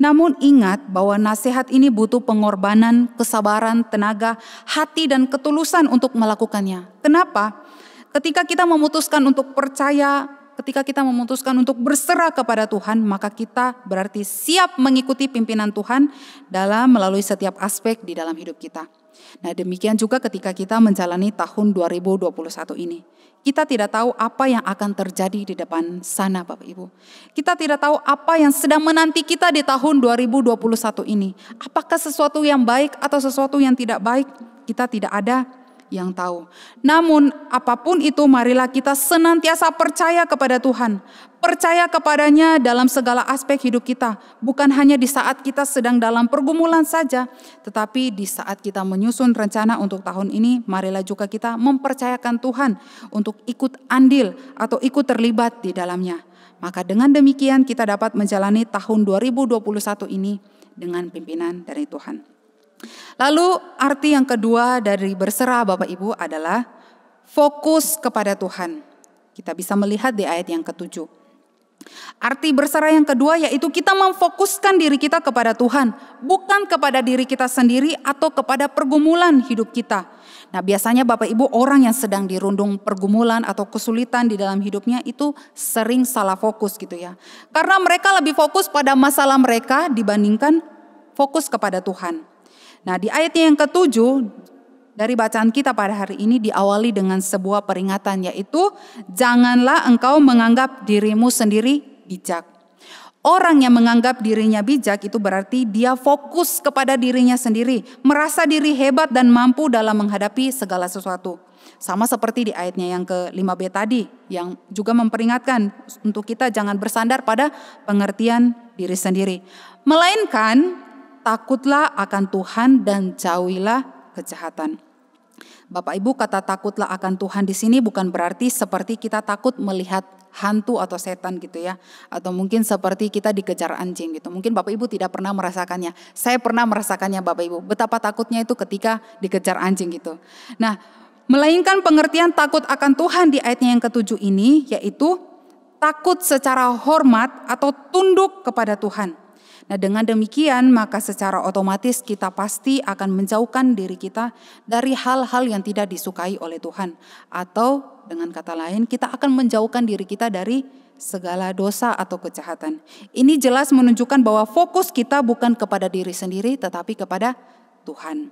Namun ingat bahwa nasihat ini butuh pengorbanan, kesabaran, tenaga, hati dan ketulusan untuk melakukannya. Kenapa? Ketika kita memutuskan untuk percaya, ketika kita memutuskan untuk berserah kepada Tuhan, maka kita berarti siap mengikuti pimpinan Tuhan melalui setiap aspek di dalam hidup kita. Nah demikian juga ketika kita menjalani tahun 2021 ini. Kita tidak tahu apa yang akan terjadi di depan sana Bapak Ibu. Kita tidak tahu apa yang sedang menanti kita di tahun 2021 ini. Apakah sesuatu yang baik atau sesuatu yang tidak baik, kita tidak ada yang tahu. Namun apapun itu, marilah kita senantiasa percaya kepada Tuhan. Percaya kepadanya dalam segala aspek hidup kita. Bukan hanya di saat kita sedang dalam pergumulan saja, tetapi di saat kita menyusun rencana untuk tahun ini, marilah juga kita mempercayakan Tuhan untuk ikut andil atau ikut terlibat di dalamnya. Maka dengan demikian kita dapat menjalani tahun 2021 ini dengan pimpinan dari Tuhan. Lalu arti yang kedua dari berserah Bapak Ibu adalah fokus kepada Tuhan. Kita bisa melihat di ayat yang ke-7. Arti berserah yang kedua yaitu kita memfokuskan diri kita kepada Tuhan, bukan kepada diri kita sendiri atau kepada pergumulan hidup kita. Nah biasanya Bapak Ibu, orang yang sedang dirundung pergumulan atau kesulitan di dalam hidupnya itu sering salah fokus gitu ya. Karena mereka lebih fokus pada masalah mereka dibandingkan fokus kepada Tuhan. Nah di ayatnya yang ke-7 dari bacaan kita pada hari ini diawali dengan sebuah peringatan, yaitu janganlah engkau menganggap dirimu sendiri bijak. Orang yang menganggap dirinya bijak itu berarti dia fokus kepada dirinya sendiri, merasa diri hebat dan mampu dalam menghadapi segala sesuatu. Sama seperti di ayatnya yang ke-5b tadi yang juga memperingatkan untuk kita jangan bersandar pada pengertian diri sendiri. Melainkan takutlah akan Tuhan dan jauhilah kejahatan. Bapak Ibu, kata takutlah akan Tuhan di sini bukan berarti seperti kita takut melihat hantu atau setan gitu ya. Atau mungkin seperti kita dikejar anjing gitu. Mungkin Bapak Ibu tidak pernah merasakannya. Saya pernah merasakannya Bapak Ibu. Betapa takutnya itu ketika dikejar anjing gitu. Nah, melainkan pengertian takut akan Tuhan di ayatnya yang ke-7 ini yaitu takut secara hormat atau tunduk kepada Tuhan. Nah dengan demikian maka secara otomatis kita pasti akan menjauhkan diri kita dari hal-hal yang tidak disukai oleh Tuhan. Atau dengan kata lain kita akan menjauhkan diri kita dari segala dosa atau kejahatan. Ini jelas menunjukkan bahwa fokus kita bukan kepada diri sendiri tetapi kepada Tuhan.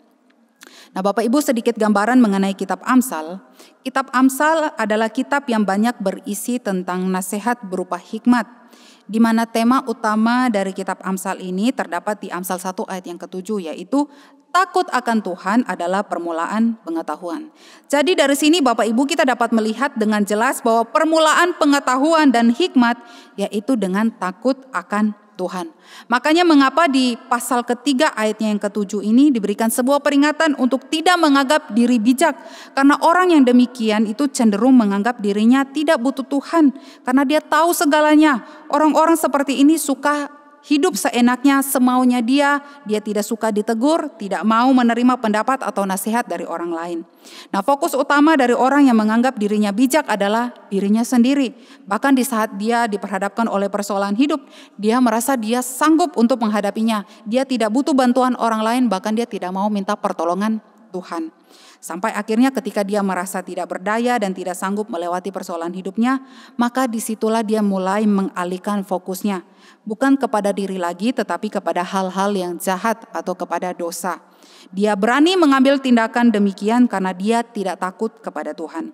Nah Bapak Ibu, sedikit gambaran mengenai kitab Amsal. Kitab Amsal adalah kitab yang banyak berisi tentang nasihat berupa hikmat. Di mana tema utama dari kitab Amsal ini terdapat di Amsal 1 ayat yang ke-7 yaitu takut akan Tuhan adalah permulaan pengetahuan. Jadi dari sini Bapak Ibu kita dapat melihat dengan jelas bahwa permulaan pengetahuan dan hikmat yaitu dengan takut akan Tuhan. Makanya mengapa di pasal ketiga ayatnya yang ke-7 ini diberikan sebuah peringatan untuk tidak menganggap diri bijak. Karena orang yang demikian itu cenderung menganggap dirinya tidak butuh Tuhan. Karena dia tahu segalanya. Orang-orang seperti ini suka hidup seenaknya, semaunya dia tidak suka ditegur, tidak mau menerima pendapat atau nasihat dari orang lain. Nah fokus utama dari orang yang menganggap dirinya bijak adalah dirinya sendiri. Bahkan di saat dia diperhadapkan oleh persoalan hidup, dia merasa dia sanggup untuk menghadapinya. Dia tidak butuh bantuan orang lain, bahkan dia tidak mau minta pertolongan Tuhan. Sampai akhirnya ketika dia merasa tidak berdaya dan tidak sanggup melewati persoalan hidupnya, maka disitulah dia mulai mengalihkan fokusnya. Bukan kepada diri lagi tetapi kepada hal-hal yang jahat atau kepada dosa. Dia berani mengambil tindakan demikian karena dia tidak takut kepada Tuhan.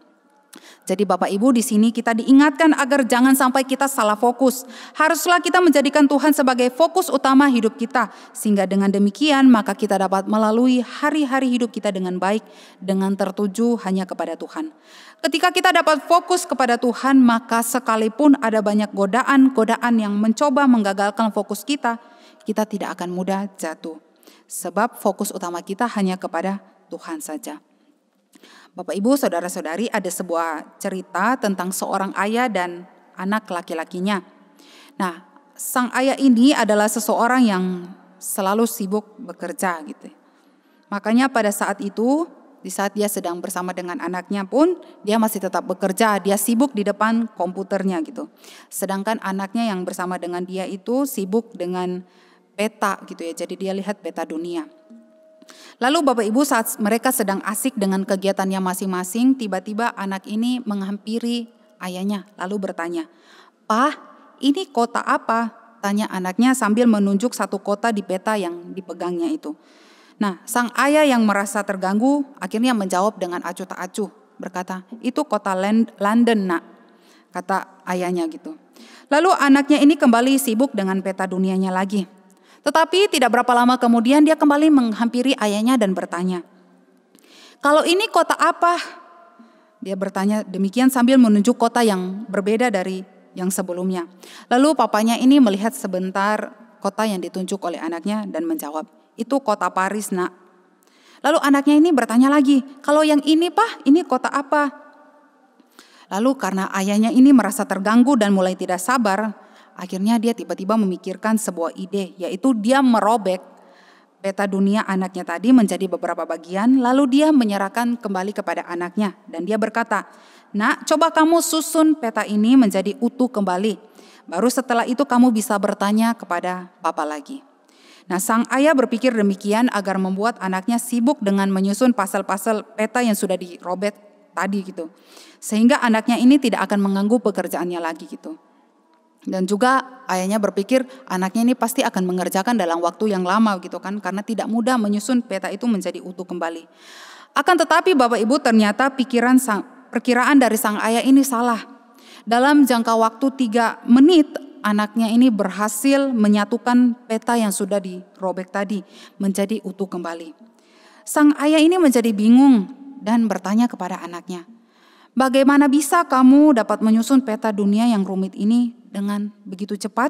Jadi Bapak Ibu di sini kita diingatkan agar jangan sampai kita salah fokus. Haruslah kita menjadikan Tuhan sebagai fokus utama hidup kita. Sehingga dengan demikian maka kita dapat melalui hari-hari hidup kita dengan baik. Dengan tertuju hanya kepada Tuhan. Ketika kita dapat fokus kepada Tuhan maka sekalipun ada banyak godaan-godaan yang mencoba menggagalkan fokus kita. Kita tidak akan mudah jatuh. Sebab fokus utama kita hanya kepada Tuhan saja. Bapak Ibu, saudara-saudari, ada sebuah cerita tentang seorang ayah dan anak laki-lakinya. Nah, sang ayah ini adalah seseorang yang selalu sibuk bekerja gitu. Makanya pada saat itu, di saat dia sedang bersama dengan anaknya pun, dia masih tetap bekerja, dia sibuk di depan komputernya gitu. Sedangkan anaknya yang bersama dengan dia itu sibuk dengan peta gitu ya, jadi dia lihat peta dunia. Lalu Bapak Ibu saat mereka sedang asik dengan kegiatannya masing-masing, tiba-tiba anak ini menghampiri ayahnya lalu bertanya, "Pak, ini kota apa?" tanya anaknya sambil menunjuk satu kota di peta yang dipegangnya itu. Nah, sang ayah yang merasa terganggu akhirnya menjawab dengan acuh tak acuh, berkata, "Itu kota London, Nak," kata ayahnya gitu. Lalu anaknya ini kembali sibuk dengan peta dunianya lagi. Tetapi tidak berapa lama kemudian dia kembali menghampiri ayahnya dan bertanya, "Kalau ini kota apa?" Dia bertanya demikian sambil menunjuk kota yang berbeda dari yang sebelumnya. Lalu papanya ini melihat sebentar kota yang ditunjuk oleh anaknya dan menjawab, "Itu kota Paris, Nak." Lalu anaknya ini bertanya lagi, "Kalau yang ini, Pak, ini kota apa?" Lalu karena ayahnya ini merasa terganggu dan mulai tidak sabar, akhirnya dia tiba-tiba memikirkan sebuah ide, yaitu dia merobek peta dunia anaknya tadi menjadi beberapa bagian, lalu dia menyerahkan kembali kepada anaknya dan dia berkata, "Nak, coba kamu susun peta ini menjadi utuh kembali. Baru setelah itu kamu bisa bertanya kepada Papa lagi." Nah, sang ayah berpikir demikian agar membuat anaknya sibuk dengan menyusun pasal-pasal peta yang sudah dirobek tadi gitu. Sehingga anaknya ini tidak akan mengganggu pekerjaannya lagi gitu. Dan juga ayahnya berpikir anaknya ini pasti akan mengerjakan dalam waktu yang lama gitu kan, karena tidak mudah menyusun peta itu menjadi utuh kembali. Akan tetapi Bapak Ibu ternyata perkiraan dari sang ayah ini salah. Dalam jangka waktu 3 menit anaknya ini berhasil menyatukan peta yang sudah dirobek tadi menjadi utuh kembali. Sang ayah ini menjadi bingung dan bertanya kepada anaknya, "Bagaimana bisa kamu dapat menyusun peta dunia yang rumit ini dengan begitu cepat?"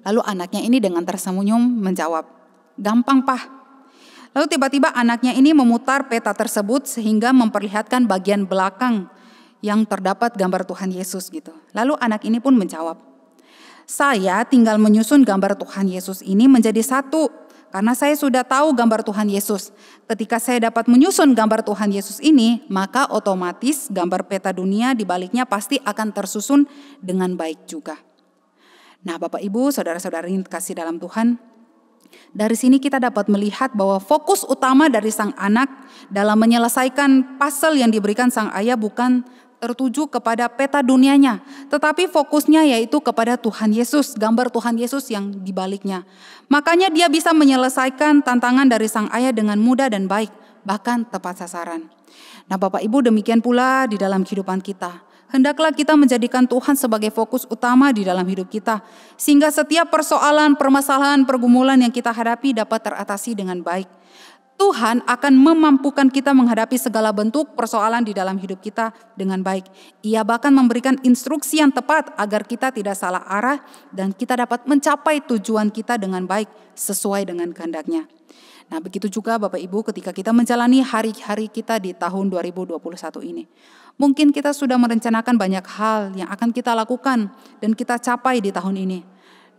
Lalu anaknya ini dengan tersenyum menjawab, "Gampang, Pak." Lalu tiba-tiba anaknya ini memutar peta tersebut sehingga memperlihatkan bagian belakang yang terdapat gambar Tuhan Yesus gitu. Lalu anak ini pun menjawab, "Saya tinggal menyusun gambar Tuhan Yesus ini menjadi satu, karena saya sudah tahu gambar Tuhan Yesus. Ketika saya dapat menyusun gambar Tuhan Yesus ini, maka otomatis gambar peta dunia di baliknya pasti akan tersusun dengan baik juga." Nah, Bapak Ibu, saudara-saudari yang kasih dalam Tuhan, dari sini kita dapat melihat bahwa fokus utama dari sang anak dalam menyelesaikan pasal yang diberikan sang ayah bukan tertuju kepada peta dunianya, tetapi fokusnya yaitu kepada Tuhan Yesus, gambar Tuhan Yesus yang dibaliknya. Makanya dia bisa menyelesaikan tantangan dari sang ayah dengan mudah dan baik, bahkan tepat sasaran. Nah, Bapak Ibu, demikian pula di dalam kehidupan kita. Hendaklah kita menjadikan Tuhan sebagai fokus utama di dalam hidup kita, sehingga setiap persoalan, permasalahan, pergumulan yang kita hadapi dapat teratasi dengan baik. Tuhan akan memampukan kita menghadapi segala bentuk persoalan di dalam hidup kita dengan baik. Ia bahkan memberikan instruksi yang tepat agar kita tidak salah arah dan kita dapat mencapai tujuan kita dengan baik sesuai dengan kehendak-Nya. Nah, begitu juga Bapak Ibu ketika kita menjalani hari-hari kita di tahun 2021 ini. Mungkin kita sudah merencanakan banyak hal yang akan kita lakukan dan kita capai di tahun ini.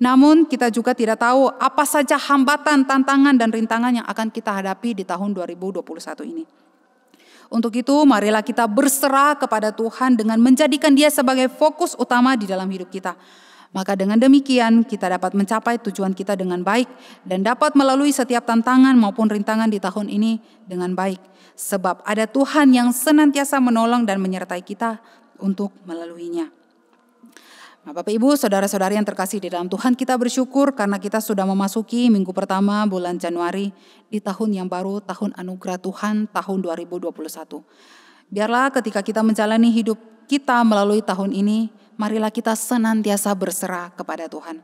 Namun kita juga tidak tahu apa saja hambatan, tantangan, dan rintangan yang akan kita hadapi di tahun 2021 ini. Untuk itu marilah kita berserah kepada Tuhan dengan menjadikan Dia sebagai fokus utama di dalam hidup kita. Maka dengan demikian kita dapat mencapai tujuan kita dengan baik dan dapat melalui setiap tantangan maupun rintangan di tahun ini dengan baik. Sebab ada Tuhan yang senantiasa menolong dan menyertai kita untuk melaluinya. Nah, Bapak Ibu, saudara-saudari yang terkasih di dalam Tuhan, kita bersyukur karena kita sudah memasuki minggu pertama bulan Januari di tahun yang baru, tahun anugerah Tuhan, tahun 2021. Biarlah ketika kita menjalani hidup kita melalui tahun ini, marilah kita senantiasa berserah kepada Tuhan.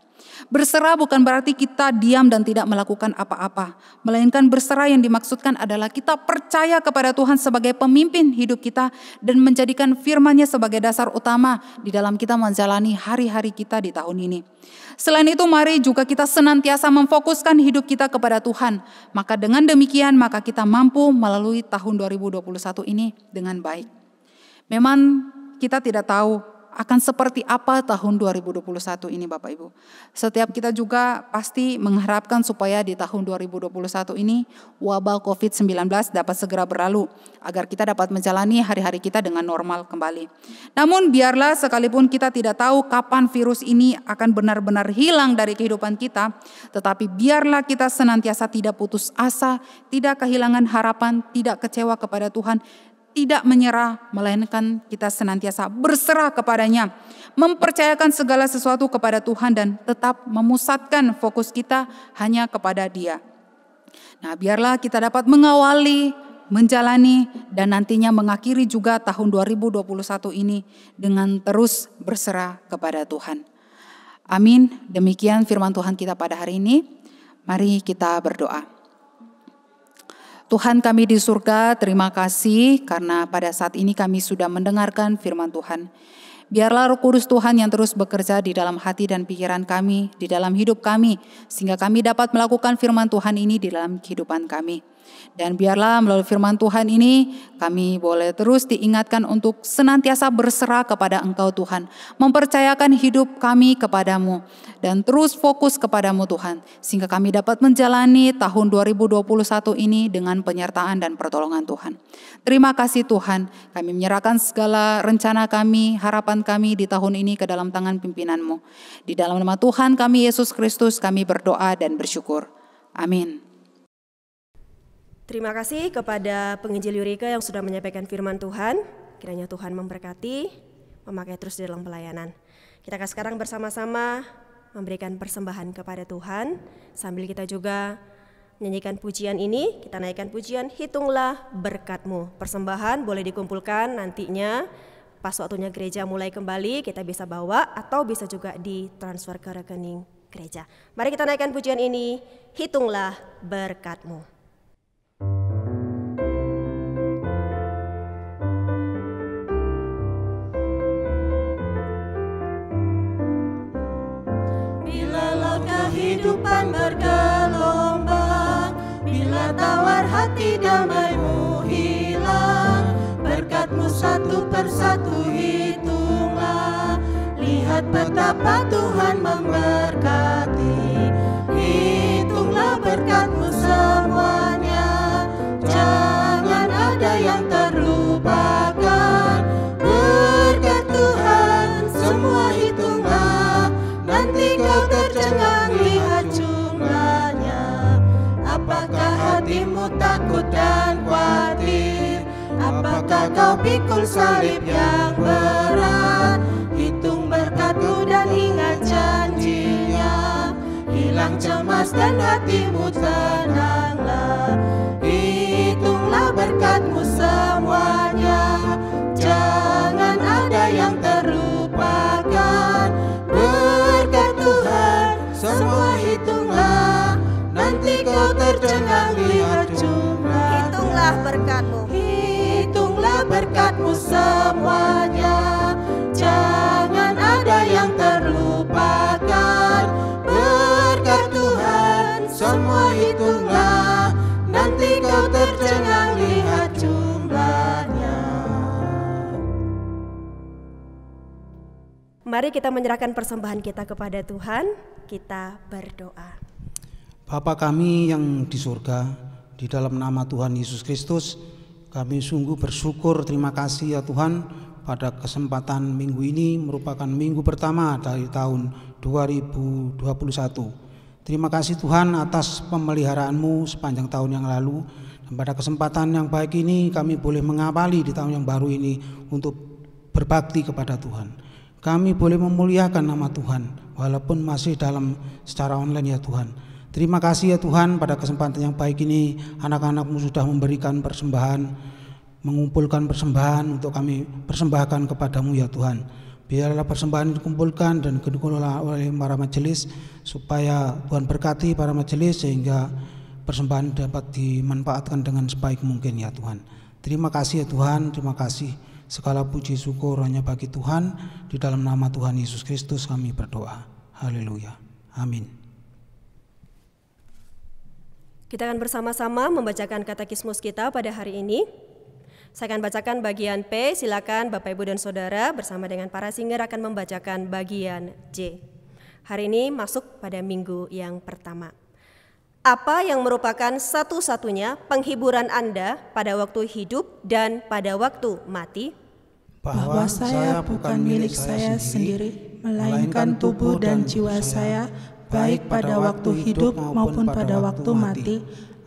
Berserah bukan berarti kita diam dan tidak melakukan apa-apa, melainkan berserah yang dimaksudkan adalah kita percaya kepada Tuhan sebagai pemimpin hidup kita dan menjadikan firman-Nya sebagai dasar utama di dalam kita menjalani hari-hari kita di tahun ini. Selain itu, mari juga kita senantiasa memfokuskan hidup kita kepada Tuhan. Maka dengan demikian, maka kita mampu melalui tahun 2021 ini dengan baik. Memang kita tidak tahu akan seperti apa tahun 2021 ini Bapak Ibu. Setiap kita juga pasti mengharapkan supaya di tahun 2021 ini wabah COVID-19 dapat segera berlalu agar kita dapat menjalani hari-hari kita dengan normal kembali. Namun biarlah sekalipun kita tidak tahu kapan virus ini akan benar-benar hilang dari kehidupan kita, tetapi biarlah kita senantiasa tidak putus asa, tidak kehilangan harapan, tidak kecewa kepada Tuhan, tidak menyerah, melainkan kita senantiasa berserah kepadanya, mempercayakan segala sesuatu kepada Tuhan dan tetap memusatkan fokus kita hanya kepada Dia. Nah, biarlah kita dapat mengawali, menjalani, dan nantinya mengakhiri juga tahun 2021 ini dengan terus berserah kepada Tuhan. Amin. Demikian firman Tuhan kita pada hari ini. Mari kita berdoa. Tuhan kami di surga, terima kasih karena pada saat ini kami sudah mendengarkan firman Tuhan. Biarlah Roh Kudus Tuhan yang terus bekerja di dalam hati dan pikiran kami, di dalam hidup kami, sehingga kami dapat melakukan firman Tuhan ini di dalam kehidupan kami. Dan biarlah melalui firman Tuhan ini kami boleh terus diingatkan untuk senantiasa berserah kepada Engkau Tuhan. Mempercayakan hidup kami kepadamu dan terus fokus kepadamu Tuhan. Sehingga kami dapat menjalani tahun 2021 ini dengan penyertaan dan pertolongan Tuhan. Terima kasih Tuhan, kami menyerahkan segala rencana kami, harapan kami di tahun ini ke dalam tangan pimpinan-Mu. Di dalam nama Tuhan kami Yesus Kristus kami berdoa dan bersyukur. Amin. Terima kasih kepada penginjil Yurika yang sudah menyampaikan firman Tuhan. Kiranya Tuhan memberkati, memakai terus di dalam pelayanan. Kita akan sekarang bersama-sama memberikan persembahan kepada Tuhan. Sambil kita juga menyanyikan pujian ini, kita naikkan pujian Hitunglah Berkat-Mu. Persembahan boleh dikumpulkan nantinya pas waktunya gereja mulai kembali, kita bisa bawa atau bisa juga ditransfer ke rekening gereja. Mari kita naikkan pujian ini, Hitunglah Berkat-Mu. Kehidupan bergelombang, bila tawar hati damai-Mu hilang, berkat-Mu satu persatu hitunglah, lihat betapa Tuhan memberkati. Hitunglah berkat-Mu semuanya, jangan ada yang terlupakan. Berkat Tuhan semua hitunglah, nanti kau tercengang lihat jumlahnya. Apakah hatimu takut dan khawatir? Apakah kau pikul salib yang berat? Hitung berkat-Mu dan ingat janjinya, hilang cemas dan hatimu tenanglah. Hitunglah berkat-Mu semuanya, jangan ada yang terlupakan. Berkat Tuhan semua hitunglah, nanti kau tercengang lihat jumlah. Hitunglah berkat-Mu. Hitunglah berkat-Mu semuanya, jangan ada yang terlupakan. Berkat Tuhan semua hitunglah, nanti kau tercengang lihat jumlahnya. Mari kita menyerahkan persembahan kita kepada Tuhan, kita berdoa. Bapa kami yang di surga, di dalam nama Tuhan Yesus Kristus, kami sungguh bersyukur, terima kasih ya Tuhan, pada kesempatan minggu ini merupakan minggu pertama dari tahun 2021. Terima kasih Tuhan atas pemeliharaan-Mu sepanjang tahun yang lalu, dan pada kesempatan yang baik ini kami boleh mengawali di tahun yang baru ini untuk berbakti kepada Tuhan. Kami boleh memuliakan nama Tuhan walaupun masih dalam secara online ya Tuhan. Terima kasih ya Tuhan, pada kesempatan yang baik ini anak-anak-Mu sudah memberikan persembahan, mengumpulkan persembahan untuk kami persembahkan kepadamu ya Tuhan. Biarlah persembahan dikumpulkan dan dikelola oleh para majelis, supaya Tuhan berkati para majelis sehingga persembahan dapat dimanfaatkan dengan sebaik mungkin ya Tuhan. Terima kasih ya Tuhan, terima kasih. Segala puji syukur hanya bagi Tuhan. Di dalam nama Tuhan Yesus Kristus kami berdoa. Haleluya. Amin. Kita akan bersama-sama membacakan katekismus kita pada hari ini. Saya akan bacakan bagian P, silakan Bapak Ibu dan Saudara bersama dengan para singer akan membacakan bagian J. Hari ini masuk pada minggu yang pertama. Apa yang merupakan satu-satunya penghiburan Anda pada waktu hidup dan pada waktu mati? Bahwa saya bukan milik saya sendiri, melainkan tubuh dan jiwa saya, baik pada waktu hidup maupun pada waktu mati,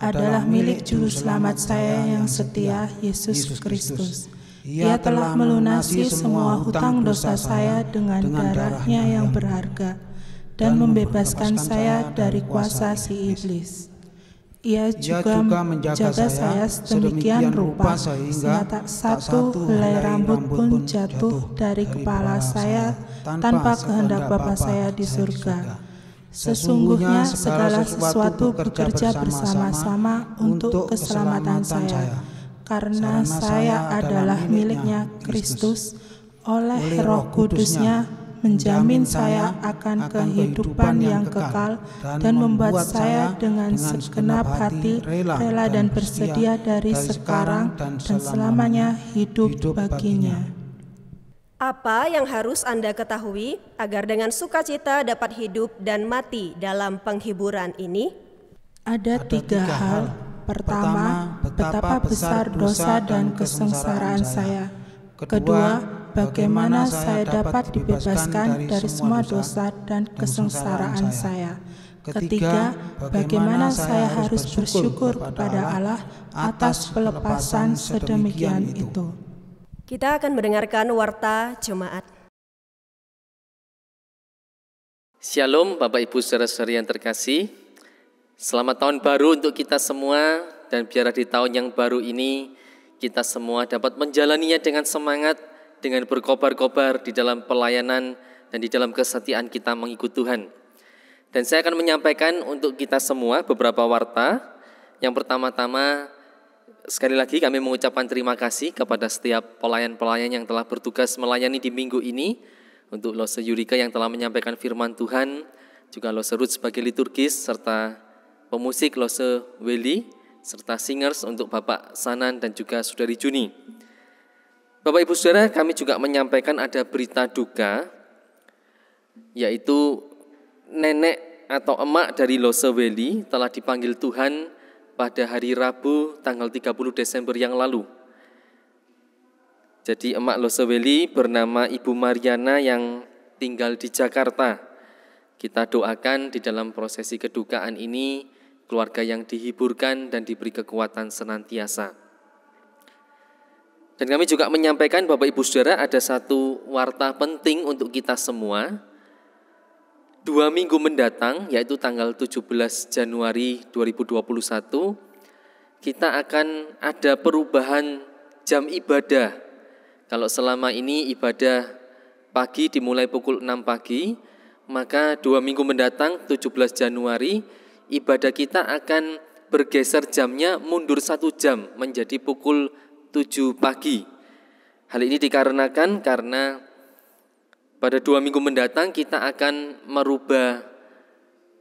adalah milik Juru Selamat saya yang setia, Yesus Kristus. Ia telah melunasi semua hutang dosa saya dengan darah-Nya yang berharga dan membebaskan saya dari kuasa si iblis. Ia juga menjaga saya sedemikian rupa sehingga tak satu helai rambut pun jatuh dari kepala saya tanpa kehendak Bapa saya di surga. Sesungguhnya segala sesuatu bekerja bersama-sama untuk keselamatan saya, karena saya adalah miliknya Kristus. Oleh Roh Kudus-Nya menjamin saya akan kehidupan yang kekal dan membuat saya dengan segenap hati rela dan bersedia dari sekarang dan selamanya hidup baginya. Apa yang harus Anda ketahui agar dengan sukacita dapat hidup dan mati dalam penghiburan ini? Ada 3 hal. Pertama, betapa besar dosa dan kesengsaraan saya. Kedua, bagaimana saya dapat dibebaskan dari semua dosa dan kesengsaraan saya. Ketiga, bagaimana saya harus bersyukur kepada Allah atas pelepasan sedemikian itu. Kita akan mendengarkan warta jemaat. Shalom Bapak Ibu saudara-saudari yang terkasih. Selamat tahun baru untuk kita semua, dan biarlah di tahun yang baru ini kita semua dapat menjalaninya dengan semangat, dengan berkobar-kobar di dalam pelayanan dan di dalam kesetiaan kita mengikut Tuhan. Dan saya akan menyampaikan untuk kita semua beberapa warta. Yang pertama-tama, sekali lagi kami mengucapkan terima kasih kepada setiap pelayan-pelayan yang telah bertugas melayani di minggu ini. Untuk Lose Yurika yang telah menyampaikan firman Tuhan, juga Lose Ruth sebagai liturgis, serta pemusik Lose Welly, serta singers untuk Bapak Sanan dan juga Saudari Juni. Bapak Ibu Saudara, kami juga menyampaikan ada berita duka, yaitu nenek atau emak dari Lose Welly telah dipanggil Tuhan pada hari Rabu tanggal 30 Desember yang lalu. Jadi emak Lose Welly bernama Ibu Mariana yang tinggal di Jakarta. Kita doakan di dalam prosesi kedukaan ini keluarga yang dihiburkan dan diberi kekuatan senantiasa. Dan kami juga menyampaikan Bapak Ibu Saudara, ada satu warta penting untuk kita semua. 2 minggu mendatang, yaitu tanggal 17 Januari 2021, kita akan ada perubahan jam ibadah. Kalau selama ini ibadah pagi dimulai pukul 6 pagi, maka 2 minggu mendatang 17 Januari ibadah kita akan bergeser jamnya mundur 1 jam menjadi pukul 7 pagi. Hal ini dikarenakan karena pada 2 minggu mendatang kita akan merubah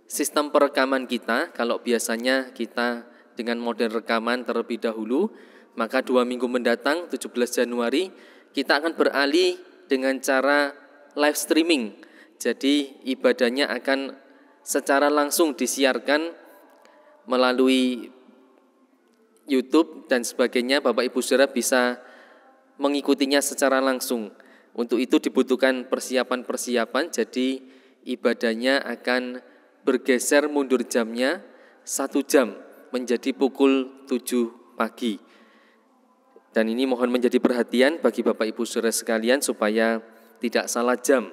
sistem perekaman kita. Kalau biasanya kita dengan model rekaman terlebih dahulu, maka 2 minggu mendatang 17 Januari kita akan beralih dengan cara live streaming. Jadi ibadahnya akan secara langsung disiarkan melalui YouTube dan sebagainya. Bapak Ibu Saudara bisa mengikutinya secara langsung. Untuk itu dibutuhkan persiapan-persiapan, jadi ibadahnya akan bergeser mundur jamnya 1 jam menjadi pukul 7 pagi. Dan ini mohon menjadi perhatian bagi Bapak Ibu Saudara sekalian supaya tidak salah jam.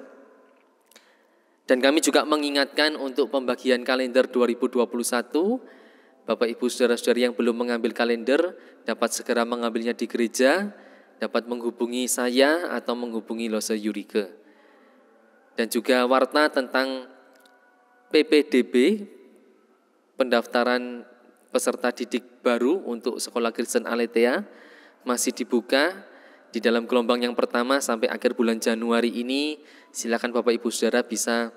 Dan kami juga mengingatkan untuk pembagian kalender 2021, Bapak Ibu Saudara-saudari yang belum mengambil kalender dapat segera mengambilnya di gereja, dapat menghubungi saya atau menghubungi Lose Yurika. Dan juga warta tentang PPDB, pendaftaran peserta didik baru untuk Sekolah Kristen Aletheia, masih dibuka di dalam gelombang yang pertama sampai akhir bulan Januari ini. Silakan Bapak Ibu Saudara bisa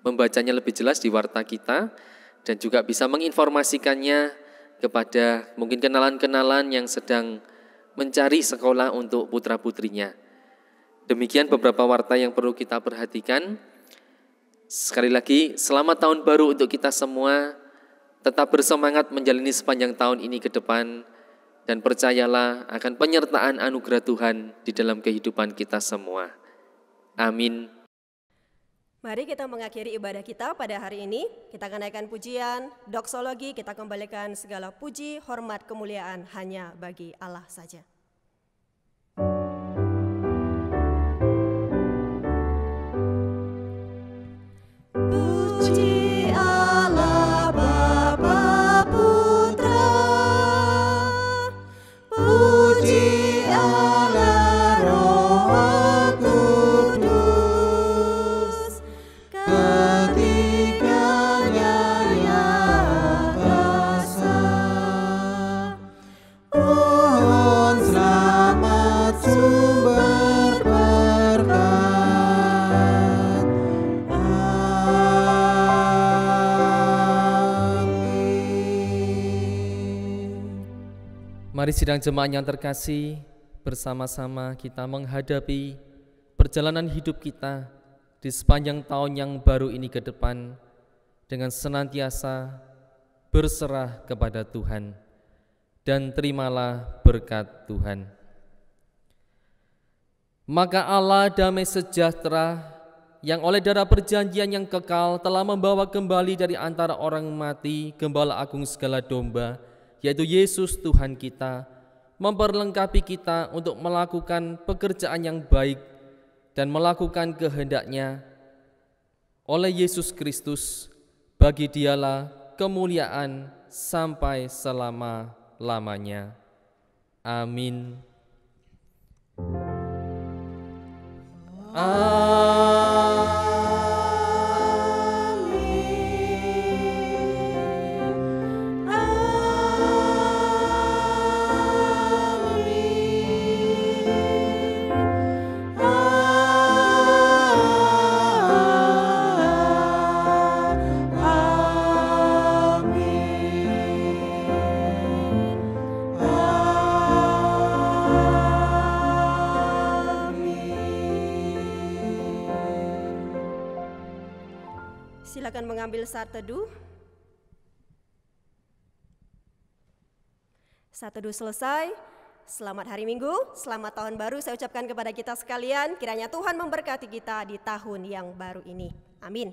membacanya lebih jelas di warta kita dan juga bisa menginformasikannya kepada mungkin kenalan-kenalan yang sedang mencari sekolah untuk putra-putrinya. Demikian beberapa warta yang perlu kita perhatikan. Sekali lagi, selamat tahun baru untuk kita semua. Tetap bersemangat menjalani sepanjang tahun ini ke depan. Dan percayalah akan penyertaan anugerah Tuhan di dalam kehidupan kita semua. Amin. Mari kita mengakhiri ibadah kita pada hari ini. Kita akan naikkan pujian, doksologi, kita kembalikan segala puji, hormat, kemuliaan hanya bagi Allah saja. Puji Allah Bapa Putra, puji Allah Roh Kudus, ketiganya yang esa. Mohon selamat sumber berkat. Mari sidang jemaat yang terkasih, bersama-sama kita menghadapi perjalanan hidup kita di sepanjang tahun yang baru ini ke depan dengan senantiasa berserah kepada Tuhan dan terimalah berkat Tuhan. Maka Allah damai sejahtera yang oleh darah perjanjian yang kekal telah membawa kembali dari antara orang mati Gembala Agung segala domba, yaitu Yesus Tuhan kita, memperlengkapi kita untuk melakukan pekerjaan yang baik dan melakukan kehendak-Nya. Oleh Yesus Kristus, bagi Dialah kemuliaan sampai selama-lamanya. Amin. Silakan mengambil saat teduh. Saat teduh selesai. Selamat hari Minggu, selamat tahun baru saya ucapkan kepada kita sekalian. Kiranya Tuhan memberkati kita di tahun yang baru ini. Amin.